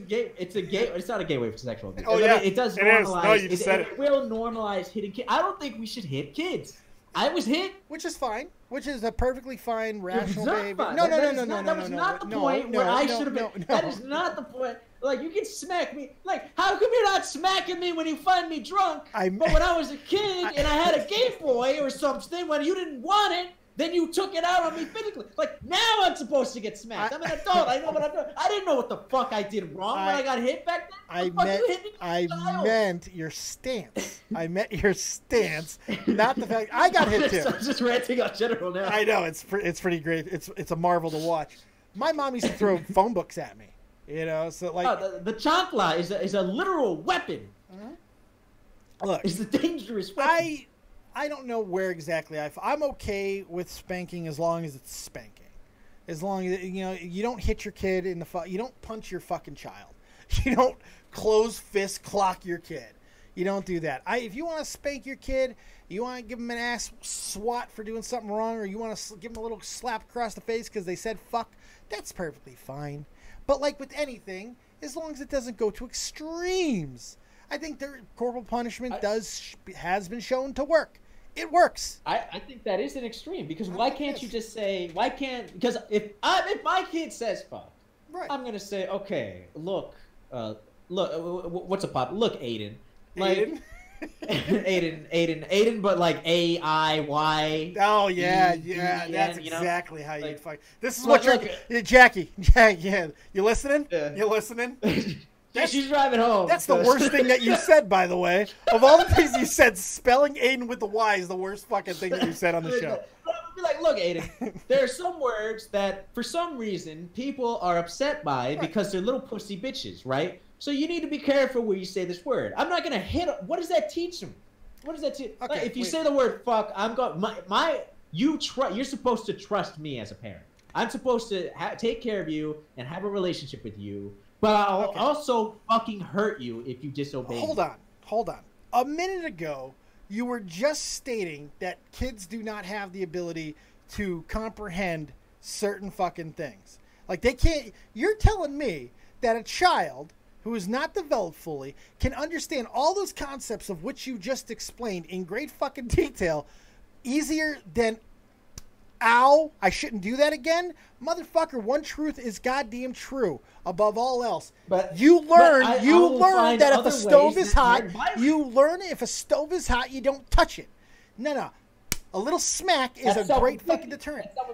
gateway. It's not a gateway for sexual abuse. Oh yeah, it does normalize. No, you just said it. It will normalize hitting kids. I don't think we should hit kids. I was hit, which is fine. Which is a perfectly fine, rational behavior. No. That was not the point where I should have been. That is not the point. Like, you can smack me. Like, how come you're not smacking me when you find me drunk? But when I was a kid and I had a Game Boy or something, when you didn't want it, then you took it out on me physically. Like, now I'm supposed to get smacked. I'm an adult. I know what I'm doing. I didn't know what the fuck I did wrong when I got hit back then. I meant your stance. I meant your stance, not the fact I got hit too. I'm just ranting on general now. I know it's pretty great. It's a marvel to watch. My mom used to throw phone books at me. You know, so like the chancla is a literal weapon. Look, it's a dangerous weapon. I don't know where exactly I'm okay with spanking as long as it's spanking. As long as, you know, you don't hit your kid in the you don't punch your fucking child. You don't close fist clock your kid. You don't do that. If you want to spank your kid, you want to give them an ass swat for doing something wrong, or you want to give them a little slap across the face because they said fuck, that's perfectly fine. But like with anything, as long as it doesn't go to extremes, I think corporal punishment has been shown to work. It works. I think that is an extreme, because why can't you just say, because if my kid says fuck, right, I'm gonna say, okay, look, what's a pop? Look, Aiden, like Aiden, but like A-I-Y. Oh yeah, that's exactly how you fuck. This is what you're, Jackie. Yeah, you listening? Yeah. You listening? She's driving home. That's the worst thing that you said, by the way. Of all the things you said, spelling Aiden with the Y is the worst fucking thing that you said on the show. I'll be like, look, Aiden, there are some words that, for some reason, people are upset by because they're little pussy bitches, right? So you need to be careful where you say this word. I'm not going to hit. What does that teach them? What does that teach? Okay, like, if you say the word fuck, I'm going. You're supposed to trust me as a parent. I'm supposed to take care of you and have a relationship with you. But I'll also fucking hurt you if you disobey me. Hold on. A minute ago, you were just stating that kids do not have the ability to comprehend certain fucking things. Like, they can't... You're telling me that a child who is not developed fully can understand all those concepts of which you just explained in great fucking detail easier than... Ow, I shouldn't do that again? Motherfucker, one truth is goddamn true above all else. But you learn that if a stove is hot, if a stove is hot, you don't touch it. No. A little smack is a great fucking deterrent. No,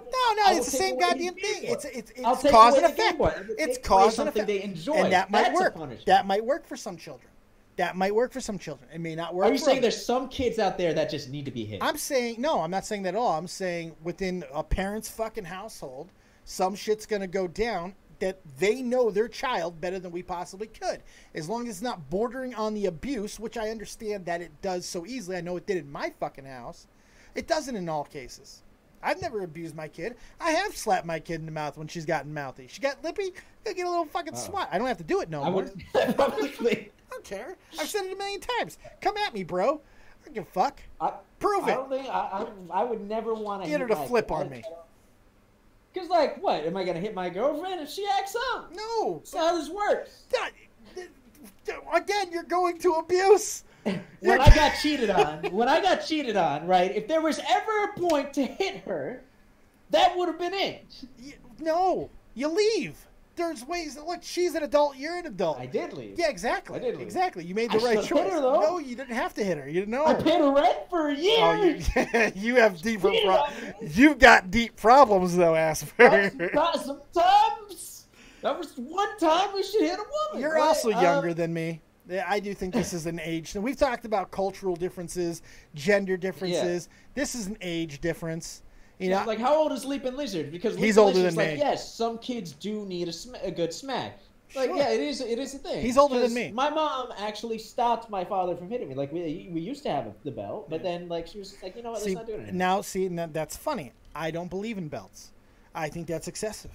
it's the same goddamn thing. It's cause and effect. It's cause and effect. And that might work. That might work for some children. That might work for some children. It may not work. Are you saying there's some kids out there that just need to be hit? I'm not saying that at all. I'm saying within a parent's fucking household, some shit's going to go down that they know their child better than we possibly could. As long as it's not bordering on the abuse, which I understand that it does so easily. I know it did in my fucking house. It doesn't in all cases. I've never abused my kid. I have slapped my kid in the mouth when she's gotten mouthy. She got lippy, I get a little fucking swat. I don't have to do it no more. Probably. I don't care. I've said it a million times. Come at me, bro. I don't give a fuck. Prove it. I don't think I would never want to get her to flip on me. Because, like, what? Am I going to hit my girlfriend if she acts up? No. That's how this works. Again, you're going to abuse. When I got cheated on, right, if there was ever a point to hit her, that would have been it. No. You leave. There's ways that, look, she's an adult, you're an adult. I did leave. Yeah, exactly. I did leave. Exactly. You made the right choice. Hit her, though. No, you didn't have to hit her. You didn't know. I paid her rent for a year. Oh, you have deeper problems. You've got deep problems, though, Assburger. Sometimes. That was one time we should hit a woman. You're also younger than me. I do think this is an age. We've talked about cultural differences, gender differences. Yeah. This is an age difference. You know, like, how old is Leaping Lizard? Because he's older than me. Like, yes, some kids do need a good smack. Like, sure. Yeah, it is a thing. He's older than me. My mom actually stopped my father from hitting me. Like, we used to have the belt, but then, like, she was just like, you know what, let's not do it anymore. Now, that's funny. I don't believe in belts. I think that's excessive.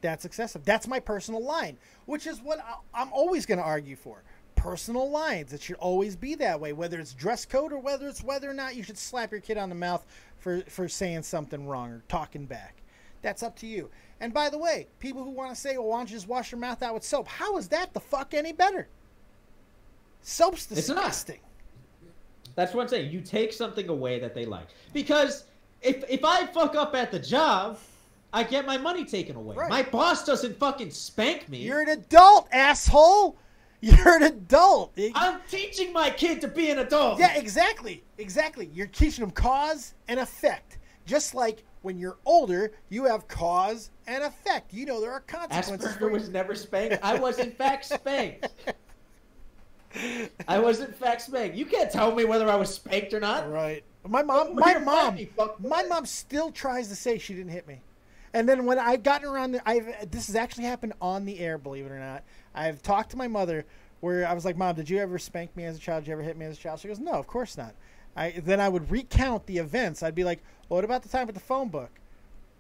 That's excessive. That's my personal line, which is what I'm always going to argue for. Personal lines. It should always be that way, whether it's dress code or whether or not you should slap your kid on the mouth for saying something wrong or talking back. That's up to you. And by the way, people who want to say, well, why don't you just wash your mouth out with soap? How is that the fuck any better? Soap's disgusting. That's what I'm saying. You take something away that they like. Because if I fuck up at the job, I get my money taken away. Right. My boss doesn't fucking spank me. You're an adult, asshole. You're an adult. I'm teaching my kid to be an adult. Yeah, exactly. Exactly. You're teaching them cause and effect. Just like when you're older, you have cause and effect. You know there are consequences. Assburger was never spanked. I was in fact spanked. I was in fact spanked. You can't tell me whether I was spanked or not. Right. My mom still tries to say she didn't hit me. And then when I've gotten around, this has actually happened on the air, believe it or not. I've talked to my mother where I was like, Mom, did you ever spank me as a child? Did you ever hit me as a child? She goes, no, of course not. Then I would recount the events. I'd be like, well, what about the time with the phone book?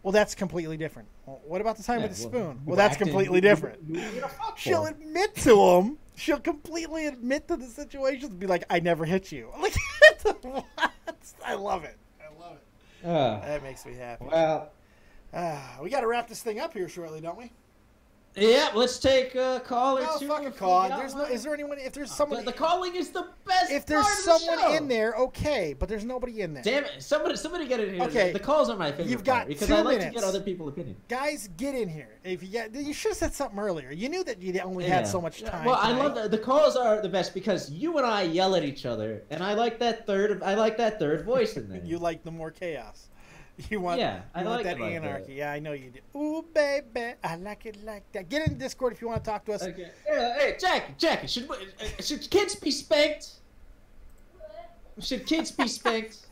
Well, that's completely different. Well, what about the time with the spoon? Well, that's completely different. She'll admit to them. She'll completely admit to the situation and be like, I never hit you. Like, what? I love it. I love it. That makes me happy. Well, we got to wrap this thing up here shortly, don't we? Yeah, let's take a call or two. No, fucking call. Is there anyone? If there's someone, the calling is the best. If there's someone in there, okay, but there's nobody in there. Damn it! Somebody get in here. Okay, the calls are my favorite. You've got because 2 I like minutes. to get other people's opinion. Guys, get in here. You should have said something earlier. You knew that you only had so much time. Well, tonight. I love the calls are the best because you and I yell at each other, and I like that third voice in there. You like the more chaos. You want, I like that anarchy. Yeah, I know you do. Ooh, baby, I like it like that. Get in Discord if you want to talk to us. Okay. Hey, Jackie, should kids be spanked? Should kids be spanked?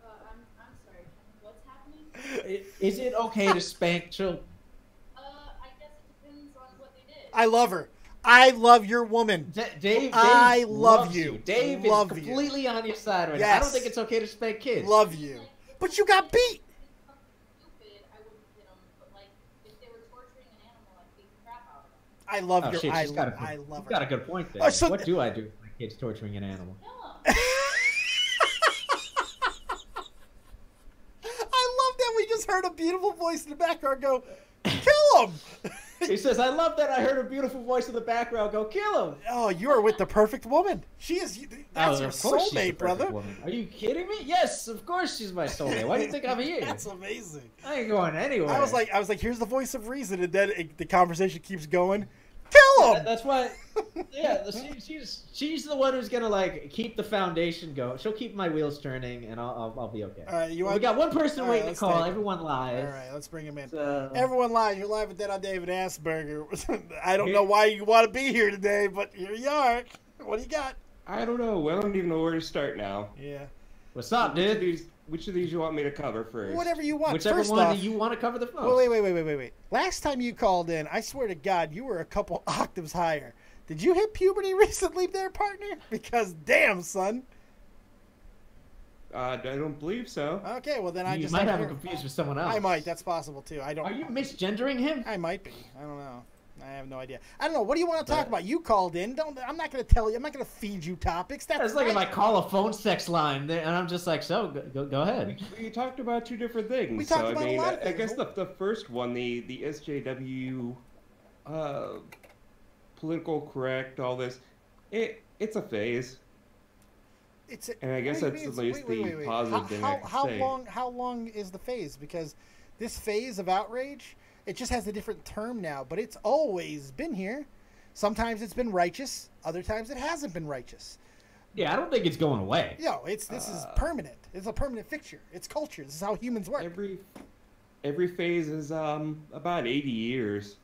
I'm sorry. What's happening? Is it okay to spank children? I guess it depends on what they did. I love her. I love your woman. Dave I love you. Dave is completely on your side right now. I don't think it's okay to spank kids. Love you. But you got beat. Stupid, I wouldn't hit them. But like, if they were torturing an animal, I'd beat the crap out of them. I love your. Shit, I love her. Got a good point there. So what do I do if my kid's torturing an animal? I love that we just heard a beautiful voice in the background go, "Kill him." He says, I love that I heard a beautiful voice in the background go, kill him. Oh, you are with the perfect woman. She is. That's your soulmate, brother. Woman. Are you kidding me? Yes, of course she's my soulmate. Why do you think I'm here? That's amazing. I ain't going anywhere. I was like, here's the voice of reason, and then the conversation keeps going. Kill him. That's why. Yeah, she's the one who's gonna like keep the foundation going. She'll keep my wheels turning, and I'll be okay. All right, we got one person waiting to call. Everyone live. All right, let's bring him in. So, everyone live. You're live with Dead on David Assburger. I don't know why you want to be here today, but here you are. What do you got? I don't know. I don't even know where to start now. Yeah. What's up, dude? Which of these you want me to cover first? Whatever you want. Whichever First one off, that you want to cover the phone. Well, wait. Last time you called in, I swear to God, you were a couple octaves higher. Did you hit puberty recently there, partner? Because damn, son. I don't believe so. Okay, well then I You just might have him confused with someone else. I might. That's possible too. I don't. Are you misgendering him? I might be. I don't know. I have no idea. I don't know. What do you want to talk about? You called in. Don't. I'm not going to tell you. I'm not going to feed you topics. It's like if I call a phone sex line, and I'm just like, so go ahead. We talked about two different things. We talked about a lot of things. I guess the first one, the SJW, political correct, all this, it's a phase. And I guess that's at least the positive thing I can say. How long is the phase? Because this phase of outrage, it just has a different term now, but it's always been here. Sometimes it's been righteous, other times it hasn't been righteous. Yeah, I don't think it's going away. This is permanent. It's a permanent fixture. It's culture. This is how humans work. Every phase is about 80 years.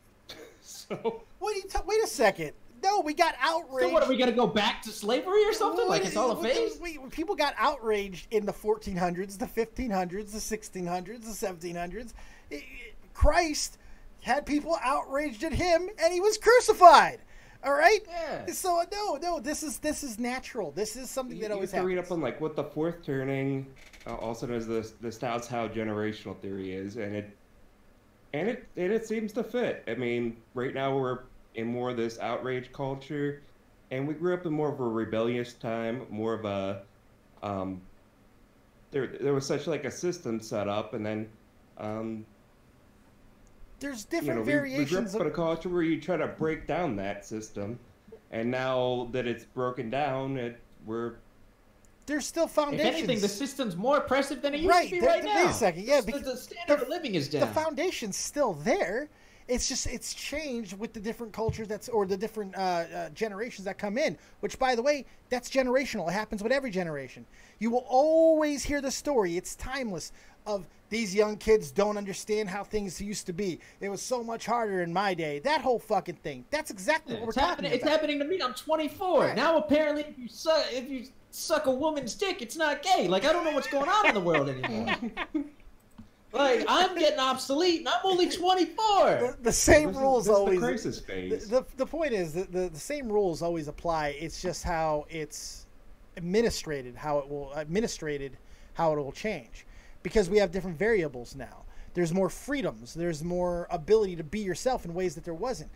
So wait a second. No, we got outraged. So what, are we going to go back to slavery or something? Like it's all a phase? People got outraged in the 1400s, the 1500s, the 1600s, the 1700s. Christ had people outraged at him, and he was crucified. All right? Yeah. So, no, this is natural. This is something that always happens. You have to read up on, like, what the fourth turning, also known as the Stouts Howe generational theory is, and it seems to fit. I mean, right now we're in more of this outrage culture, and we grew up in more of a rebellious time, more of a there was such like a system set up, and then there's different variations. We grew up in a culture where you try to break down that system, and now that it's broken down, there's still foundations. If anything, the system's more oppressive than it used to be right now. Wait a second. Yeah, the standard of living is down. The foundation's still there. It's just it's changed with the different cultures or the different generations that come in. Which, by the way, that's generational. It happens with every generation. You will always hear the story. It's timeless. Of these young kids don't understand how things used to be. It was so much harder in my day. That whole fucking thing. That's exactly what we're talking about. It's happening to me. I'm 24 right. Now. Apparently, if you suck a woman's dick, it's not gay. Like I don't know what's going on in the world anymore. Like I'm getting obsolete, and I'm only 24. The same rules always. The crisis phase. The point is that the same rules always apply. It's just how it's administrated, how it will change. Because we have different variables now. There's more freedoms. There's more ability to be yourself in ways that there wasn't,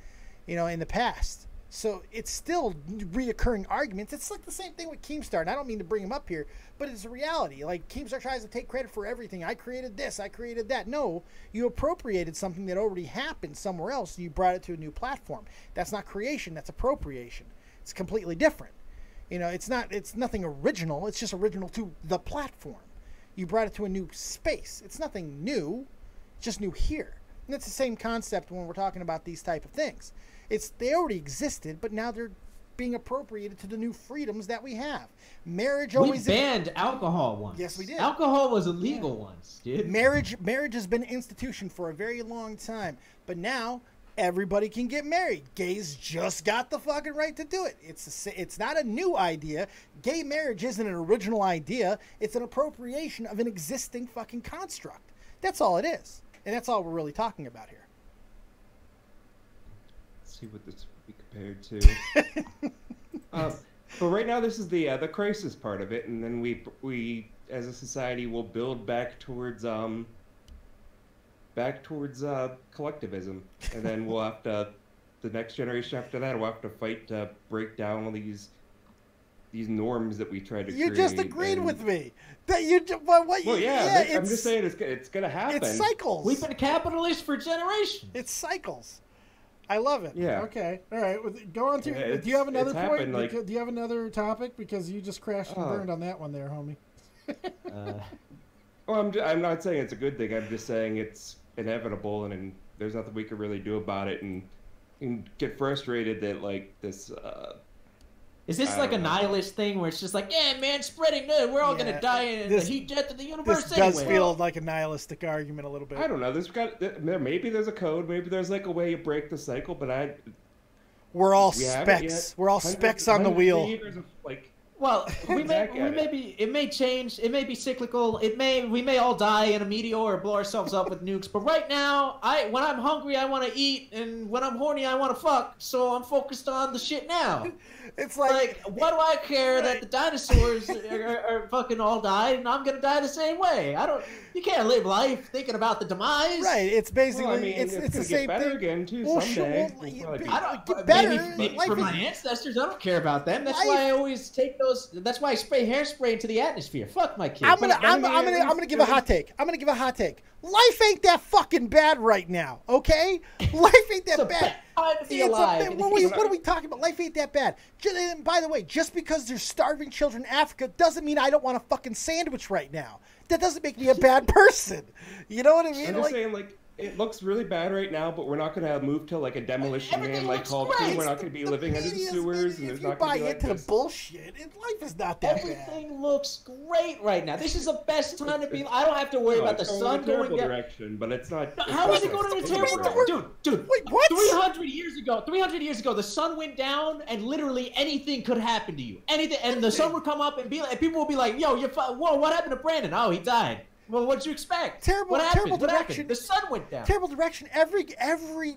in the past. So it's still reoccurring arguments. It's like the same thing with Keemstar. And I don't mean to bring him up here, but it's a reality. Like Keemstar tries to take credit for everything. I created this. I created that. No, you appropriated something that already happened somewhere else. And you brought it to a new platform. That's not creation. That's appropriation. It's completely different. It's nothing original. It's just original to the platform. You brought it to a new space. It's nothing new, it's just new here. And it's the same concept when we're talking about these type of things. They already existed, but now they're being appropriated to the new freedoms that we have. Marriage always... We banned alcohol once. Yes, we did. Alcohol was illegal once, dude. Marriage has been an institution for a very long time, but now... everybody can get married. Gays just got the fucking right to do it. It's not a new idea. Gay marriage isn't an original idea. It's an appropriation of an existing fucking construct. That's all it is. And that's all we're really talking about here. Let's see what this would be compared to. But right now this is the crisis part of it, and then we as a society will build back towards collectivism, and then we'll have to, the next generation after that, we'll have to fight to break down all these norms that we try to create. You just agreed with me. I'm just saying it's gonna happen. It's cycles. We've been capitalists for generations. It's cycles. I love it. Yeah. Okay. All right. Go on to. Do you have another point? Do you have another topic? Because you just crashed and burned on that one there, homie. Well, I'm not saying it's a good thing. I'm just saying it's inevitable, and there's nothing we can really do about it, and get frustrated that like this. Is this like a nihilist thing where it's just like, yeah, man, spreading, we're all gonna die in the heat death of the universe this does feel like a nihilistic argument a little bit. I don't know. Maybe there's a code. Maybe there's like a way you break the cycle, but we're all specks. We're all specks on the wheel. Like Well, Back at it may change. It may be cyclical. We may all die in a meteor or blow ourselves up with nukes. But right now, when I'm hungry, I want to eat, and when I'm horny, I want to fuck. So I'm focused on the shit now. It's like what do I care that the dinosaurs are fucking all died, and I'm gonna die the same way? You can't live life thinking about the demise. Right. It's basically Well, I mean, it's the gonna same get better thing. again too Well, someday. sure, We'll probably I be- don't get better. Maybe Life for is- my ancestors, I don't care about them. That's Life- why I always take those. That's why I spray hairspray into the atmosphere. Fuck my kids. I'm gonna give a hot take. Life ain't that fucking bad right now, okay? Life ain't that bad. time to be alive. What are we talking about? Life ain't that bad. And by the way, just because there's starving children in Africa doesn't mean I don't want a fucking sandwich right now. That doesn't make me a bad person. You know what I mean? I'm just saying, like, it looks really bad right now, but we're not going to move to like a demolition Everything man like looks Call great. 2. We're not going to be living under the sewers, and If there's you not buy going to be like into the this. bullshit, life is not that bad. Everything looks great right now. This is the best time to be. I don't have to worry about the it's sun in a going terrible down. direction, but it's not. How is it going in a terrible direction? Dude, Wait, what? 300 years ago, the sun went down, and literally anything could happen to you. Anything, and the sun would come up and people would be like, "Yo, whoa, what happened to Brandon? Oh, he died." Well, what'd you expect? Terrible What direction. happened? The sun went down. Terrible direction. Every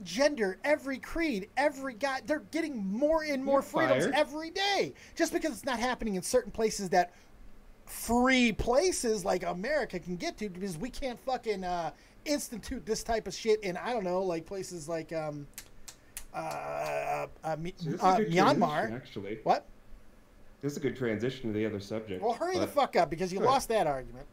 gender, every creed, every guy, they're getting more and more freedoms every day. Just because it's not happening in certain places that free places like America can get to, because we can't fucking institute this type of shit in, I don't know, like places like Myanmar. Actually, What? this is a good transition to the other subject. Well, hurry the but- fuck up, because you lost that argument.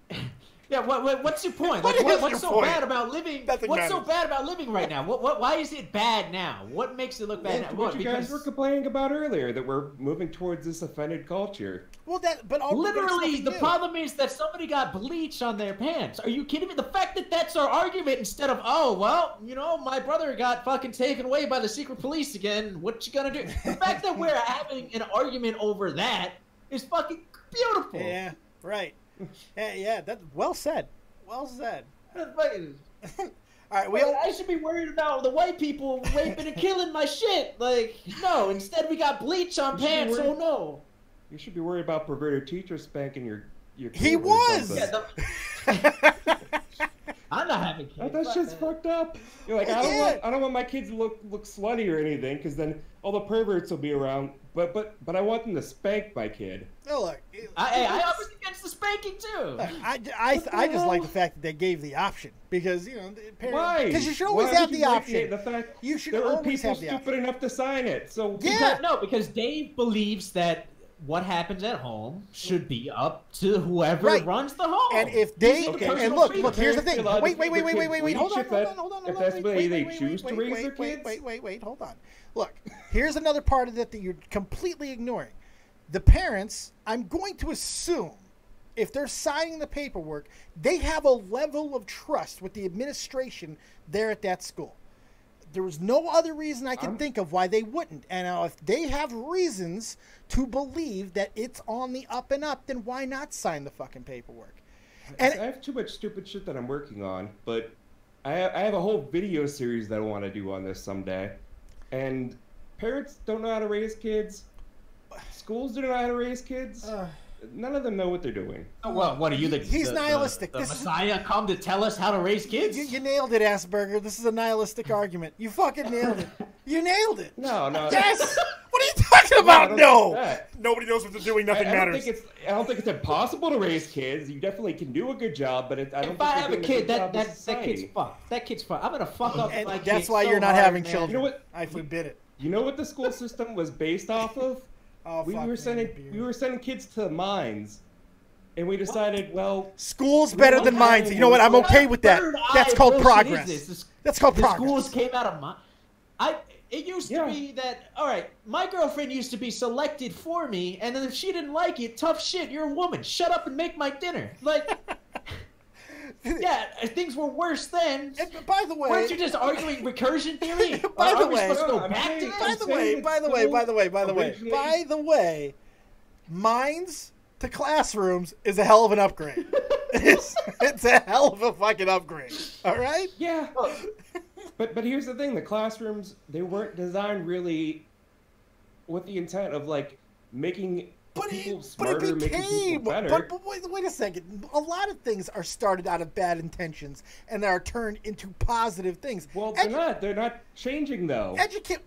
Yeah, what's your point? What Like, is what's your so point? bad about living? Nothing What's so matters. bad about living right now? Why is it bad now? What makes it look bad now? What you guys were complaining about earlier, that we're moving towards this offended culture. Well, but literally, the problem is that somebody got bleach on their pants. Are you kidding me? The fact that that's our argument instead of, oh, well, my brother got fucking taken away by the secret police again. What you gonna do? The fact that we're having an argument over that is fucking beautiful. Yeah, right. Yeah, that's well said. Well said. All right, I should be worried about the white people raping and killing my shit. Like, no, instead we got bleach on pants. Oh no. You should be worried about perverted teachers spanking your kids. He or was! something. I'm not having kids. That's just fucked up. You're like, I don't want my kids to look slutty or anything, because then all the perverts will be around. But I want them to spank my kid. Oh, look. I was against the spanking too. I just like the fact that they gave the option, because Why? Because you should always Why have would the you option. negate the fact You should there are always people have the stupid option. enough to sign it. So Yeah. Because Dave believes that what happens at home should be up to whoever Right. runs the home. And if they Okay, and so look, the here's the thing. parents Wait, feel like hold on, if that's the way they choose to raise their kids. Wait, hold on. Look, here's another part of it that you're completely ignoring. The parents, I'm going to assume, if they're signing the paperwork, they have a level of trust with the administration there at that school. There was no other reason I can think of why they wouldn't. And now, if they have reasons to believe that it's on the up and up, then why not sign the fucking paperwork? And I have too much stupid shit that I'm working on, but I have a whole video series that I want to do on this someday. And parents don't know how to raise kids. Schools don't know how to raise kids. None of them know what they're doing. Well, what are you? He's nihilistic. The This is- Messiah come to tell us how to raise kids? you nailed it, Assburger. This is a nihilistic argument. You fucking nailed it. You nailed it. No. Yes. What are you talking I about? don't No. think that. Nobody knows what they're doing. Nothing I don't matters. think it's impossible to raise kids. You definitely can do a good job, but I don't If I think have they're a doing kid, good job in that kid's society. fucked. That kid's fucked. I'm gonna fuck up And my kid. that's why so you're not hard, having man. children. You know what? I forbid it. You know what the school system was based off of? Oh, we fuck were me, sending beer. kids to mines, and we decided, well, School's better than mine. You know what? I'm What okay with that. third That's eye called bullshit progress. is this? That's called The progress. schools came out of mine. It used to be that, all right, my girlfriend used to be selected for me, and then if she didn't like it, tough shit, you're a woman. Shut up and make my dinner. Like, yeah, things were worse then. And by the way, Weren't you just arguing recursion theory? By the Are we way- supposed to go I'm back saying- to that? by the way, mines to classrooms is a hell of an upgrade. it's a hell of a fucking upgrade. All right? yeah. But here's the thing: the classrooms, they weren't designed really with the intent of like making But people it smarter, making became. people better. But wait a second. A lot of things are started out of bad intentions and are turned into positive things. Well, they're not. They're not changing though. Educate.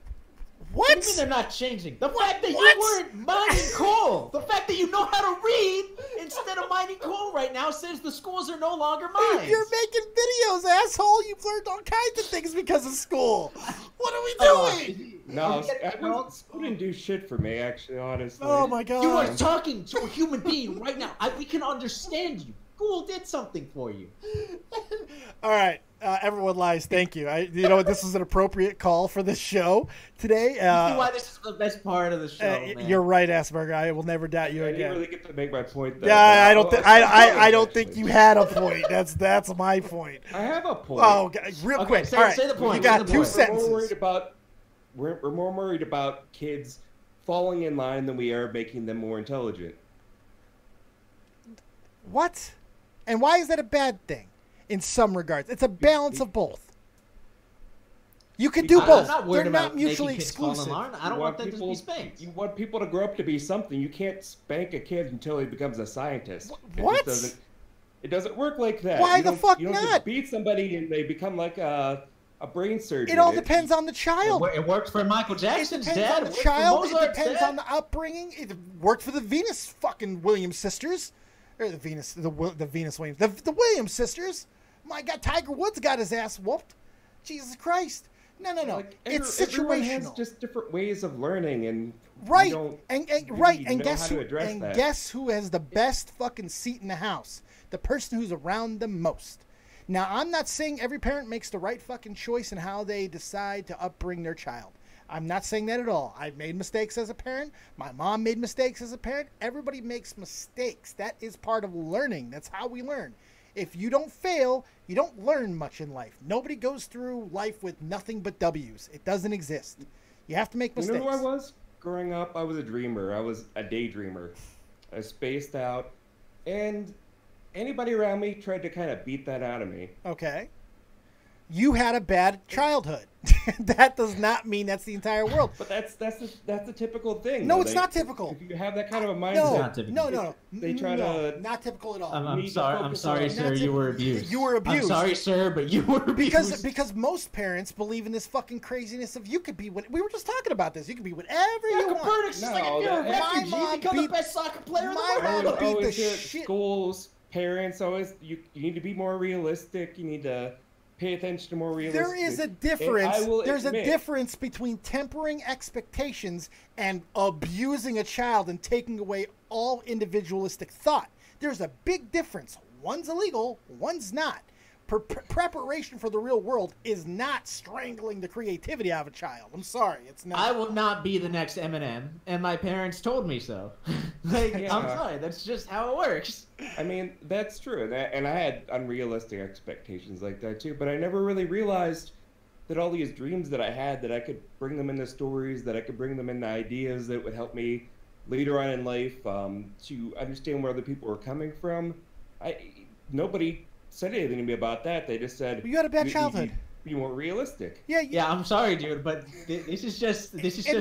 What What? do you mean they're not changing? The What? fact that What? you weren't mining coal, the fact that you know how to read instead of mining coal right now says the schools are no longer mines. You're making videos, asshole. You've learned all kinds of things because of school. What are we doing? No, school didn't do shit for me. Actually, honestly. Oh my god. You are talking to a human being right now. We can understand you. School did something for you. All right, everyone lies. Thank you. You know what? This is an appropriate call for this show today. You see why this is the best part of the show, man. You're right, Assburger. I will never doubt you I again. didn't really get to make my point. Though, Yeah, I don't think I don't think you had a point. That's my point. I have a point. Oh, okay, real quick. Say, All right, say the point. you got Say the two point. sentences. We're more worried about kids falling in line than we are making them more intelligent. What? And why is that a bad thing? In some regards, it's a balance of both. You can do I'm both. not worried They're about not mutually making kids fall in exclusive. line. I don't want them to be spanked. You want people to grow up to be something. You can't spank a kid until he becomes a scientist. What? It doesn't work like that. Why You the don't- fuck you don't not? just beat somebody and they become like a brain surgeon. It all depends on the child. It worked for Michael It Jackson's depends dad. on the It worked for child. It Mozart's depends dad. on the upbringing. It worked for the Venus fucking Williams sisters, or the Venus Williams, the Williams sisters. My God, Tiger Woods got his ass whooped. Jesus Christ! No. Like, It's everyone has situational. just different ways of learning, and Right, you don't and really and know guess how to who? address And that. guess who has the best fucking seat in the house? The person who's around them most. Now, I'm not saying every parent makes the right fucking choice in how they decide to upbring their child. I'm not saying that at all. I've made mistakes as a parent. My mom made mistakes as a parent. Everybody makes mistakes. That is part of learning. That's how we learn. If you don't fail, you don't learn much in life. Nobody goes through life with nothing but W's. It doesn't exist. You have to make You mistakes. know who I was? Growing up, I was a dreamer. I was a daydreamer. I spaced out, and anybody around me tried to kind of beat that out of me. Okay. You had a bad childhood. That does not mean that's the entire world. But that's the typical thing. No, though. it's not typical. If you have that kind of a mindset, No, not typical. no. They try No, to- not typical at all. I'm need to sorry. I'm focus sorry, on- sir. You were abused. You were abused. I'm sorry, sir, but you were abused. because most parents believe in this fucking craziness of you could be what we were just talking about this. You can be whatever you want. Copernicus is like, if you're a No, refugee, my mom become the beat- best soccer player in the my world. mom beat always the hear it, shit. schools, parents always you need to be more realistic. You need to pay attention to more realistic. There is a And difference. I will There's admit, a difference between tempering expectations and abusing a child and taking away all individualistic thought. There's a big difference. One's illegal, one's not. Preparation for the real world is not strangling the creativity out of a child. I'm sorry, it's not. I will not be the next Eminem, and my parents told me so. Like, Yeah. I'm sorry, that's just how it works. I mean, that's true, and I had unrealistic expectations like that too. But I never really realized that all these dreams that I had, that I could bring them into stories, that I could bring them into ideas that would help me later on in life to understand where other people were coming from. Nobody said anything to me about that. They just said You had a bad childhood. Be more realistic. Yeah, I'm sorry, dude, but this is just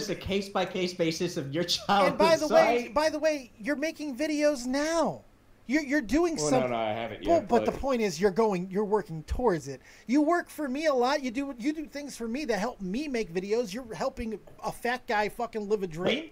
a case by case basis of your childhood. And by the way, you're making videos now. You're doing Well, something. no, I haven't Well, yet. but the point is, you're working towards it. You work for me a lot. You do things for me that help me make videos. You're helping a fat guy fucking live a dream.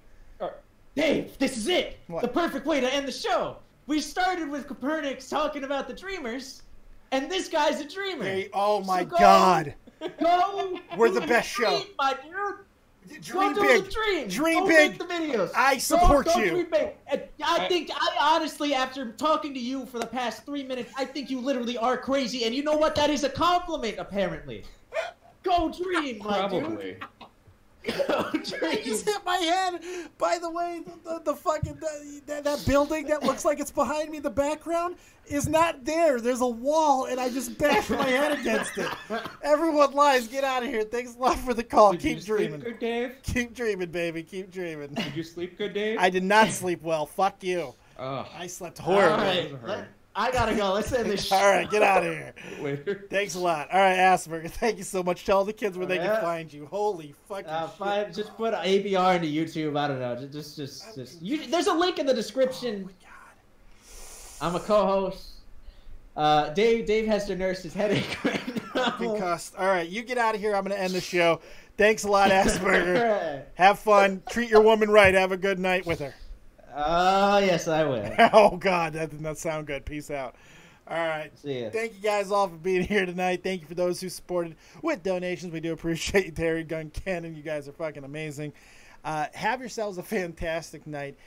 Dave, this is it. What? The perfect way to end the show. We started with Copernicus talking about the dreamers, and this guy's a dreamer. Hey, oh my So go- God. Go. We're the do best show. dream, my dude. Dream Go big. do the dream. Dream Go big. Make the videos. I support Go you. Dream big. And I honestly, after talking to you for the past 3 minutes, I think you literally are crazy. And you know what? That is a compliment, apparently. Go dream, my dude. Probably. Go I dream. just hit my head. By the way, the fucking that building that looks like it's behind me, the background is not there. There's a wall, and I just bashed my head against it. Everyone lies. Get out of here. Thanks a lot for the call. Did Keep you sleep dreaming. good, Dave? Keep dreaming, baby. Keep dreaming. Did you sleep good, Dave? I did not sleep well. Fuck you. Ugh. I slept All horribly. right. I gotta go. Let's end this. All right, get out of here. Later. Thanks a lot. All right, Assburger, thank you so much. Tell the kids where they can find you. Holy fucking shit. Just put ABR into YouTube. I don't know. Just there's a link in the description. Oh my god. I'm a co-host. Dave has to nurse his headache right now. Concussed. All right, you get out of here. I'm going to end the show. Thanks a lot, Assburger. Have fun. Treat your woman right. Have a good night with her. Yes, I will. Oh, God. That did not sound good. Peace out. All right. See ya. Thank you guys all for being here tonight. Thank you for those who supported with donations. We do appreciate you, Terry, GunCannon. You guys are fucking amazing. Have yourselves a fantastic night.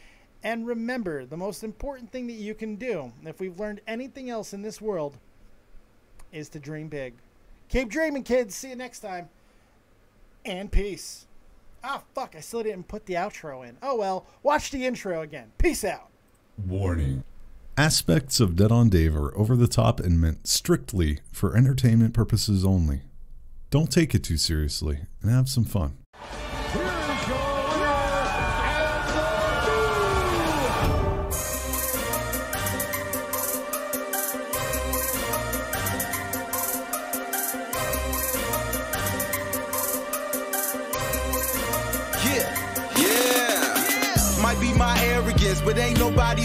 And remember, the most important thing that you can do, if we've learned anything else in this world, is to dream big. Keep dreaming, kids. See you next time. And peace. Ah, fuck. I still didn't put the outro in. Oh, well. Watch the intro again. Peace out. Warning. Aspects of Dead on Dave are over the top and meant strictly for entertainment purposes only. Don't take it too seriously and have some fun. Might be my arrogance, but ain't nobody